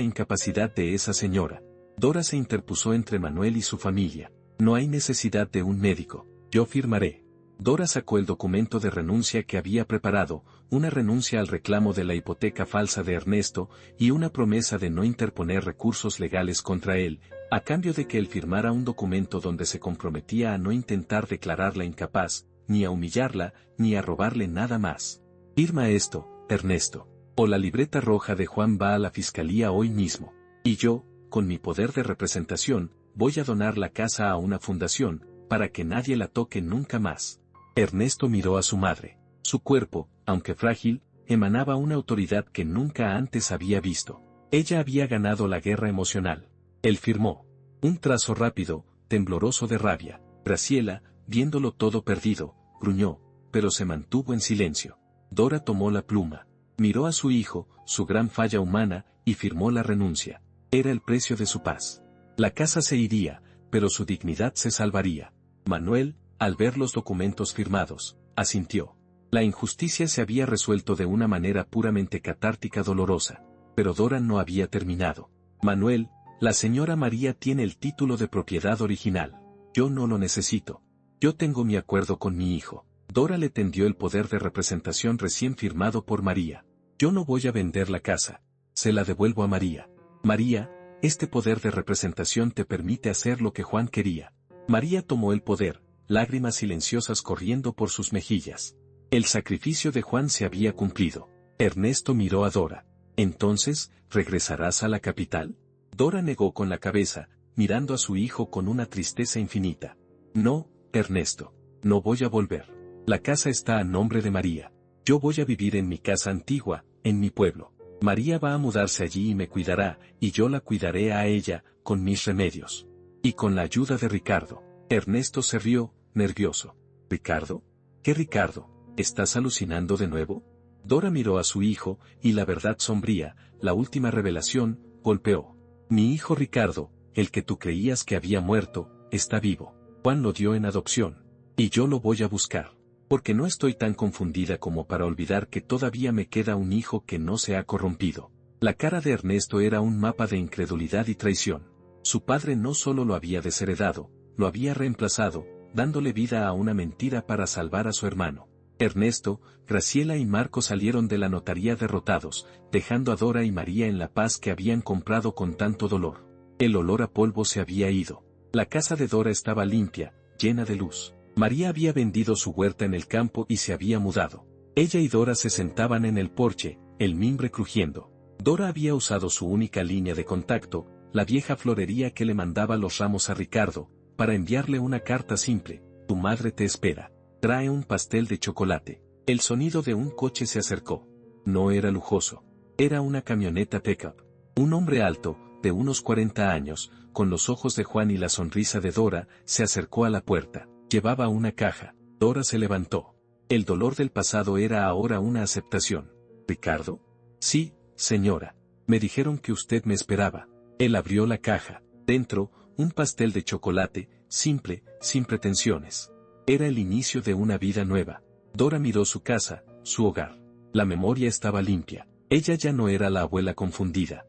incapacidad de esa señora. Dora se interpuso entre Manuel y su familia. No hay necesidad de un médico. Yo firmaré. Dora sacó el documento de renuncia que había preparado, una renuncia al reclamo de la hipoteca falsa de Ernesto, y una promesa de no interponer recursos legales contra él, a cambio de que él firmara un documento donde se comprometía a no intentar declararla incapaz, ni a humillarla, ni a robarle nada más. Firma esto, Ernesto. O la libreta roja de Juan va a la fiscalía hoy mismo. Y yo, con mi poder de representación, voy a donar la casa a una fundación, para que nadie la toque nunca más. Ernesto miró a su madre. Su cuerpo, aunque frágil, emanaba una autoridad que nunca antes había visto. Ella había ganado la guerra emocional. Él firmó. Un trazo rápido, tembloroso de rabia. Graciela, viéndolo todo perdido, gruñó, pero se mantuvo en silencio. Dora tomó la pluma. Miró a su hijo, su gran falla humana, y firmó la renuncia. Era el precio de su paz. La casa se iría, pero su dignidad se salvaría. Manuel, al ver los documentos firmados, asintió. La injusticia se había resuelto de una manera puramente catártica dolorosa. Pero Dora no había terminado. Manuel, la señora María tiene el título de propiedad original. Yo no lo necesito. Yo tengo mi acuerdo con mi hijo. Dora le tendió el poder de representación recién firmado por María. Yo no voy a vender la casa. Se la devuelvo a María. María, este poder de representación te permite hacer lo que Juan quería. María tomó el poder, lágrimas silenciosas corriendo por sus mejillas. El sacrificio de Juan se había cumplido. Ernesto miró a Dora. ¿Entonces, regresarás a la capital? Dora negó con la cabeza, mirando a su hijo con una tristeza infinita. No, Ernesto. No voy a volver. La casa está a nombre de María. Yo voy a vivir en mi casa antigua, en mi pueblo. María va a mudarse allí y me cuidará, y yo la cuidaré a ella, con mis remedios. Y con la ayuda de Ricardo. Ernesto se rió, nervioso. ¿Ricardo? ¿Qué Ricardo? ¿Estás alucinando de nuevo? Dora miró a su hijo, y la verdad sombría, la última revelación, golpeó. Mi hijo Ricardo, el que tú creías que había muerto, está vivo. Juan lo dio en adopción. Y yo lo voy a buscar. Porque no estoy tan confundida como para olvidar que todavía me queda un hijo que no se ha corrompido. La cara de Ernesto era un mapa de incredulidad y traición. Su padre no solo lo había desheredado, lo había reemplazado, dándole vida a una mentira para salvar a su hermano. Ernesto, Graciela y Marco salieron de la notaría derrotados, dejando a Dora y María en la paz que habían comprado con tanto dolor. El olor a polvo se había ido. La casa de Dora estaba limpia, llena de luz. María había vendido su huerta en el campo y se había mudado. Ella y Dora se sentaban en el porche, el mimbre crujiendo. Dora había usado su única línea de contacto, la vieja florería que le mandaba los ramos a Ricardo, para enviarle una carta simple: tu madre te espera. Trae un pastel de chocolate. El sonido de un coche se acercó. No era lujoso. Era una camioneta pickup. Un hombre alto, de unos 40 años, con los ojos de Juan y la sonrisa de Dora, se acercó a la puerta. Llevaba una caja. Dora se levantó. El dolor del pasado era ahora una aceptación. ¿Ricardo? Sí, señora. Me dijeron que usted me esperaba. Él abrió la caja. Dentro, un pastel de chocolate, simple, sin pretensiones. Era el inicio de una vida nueva. Dora miró su casa, su hogar. La memoria estaba limpia. Ella ya no era la abuela confundida.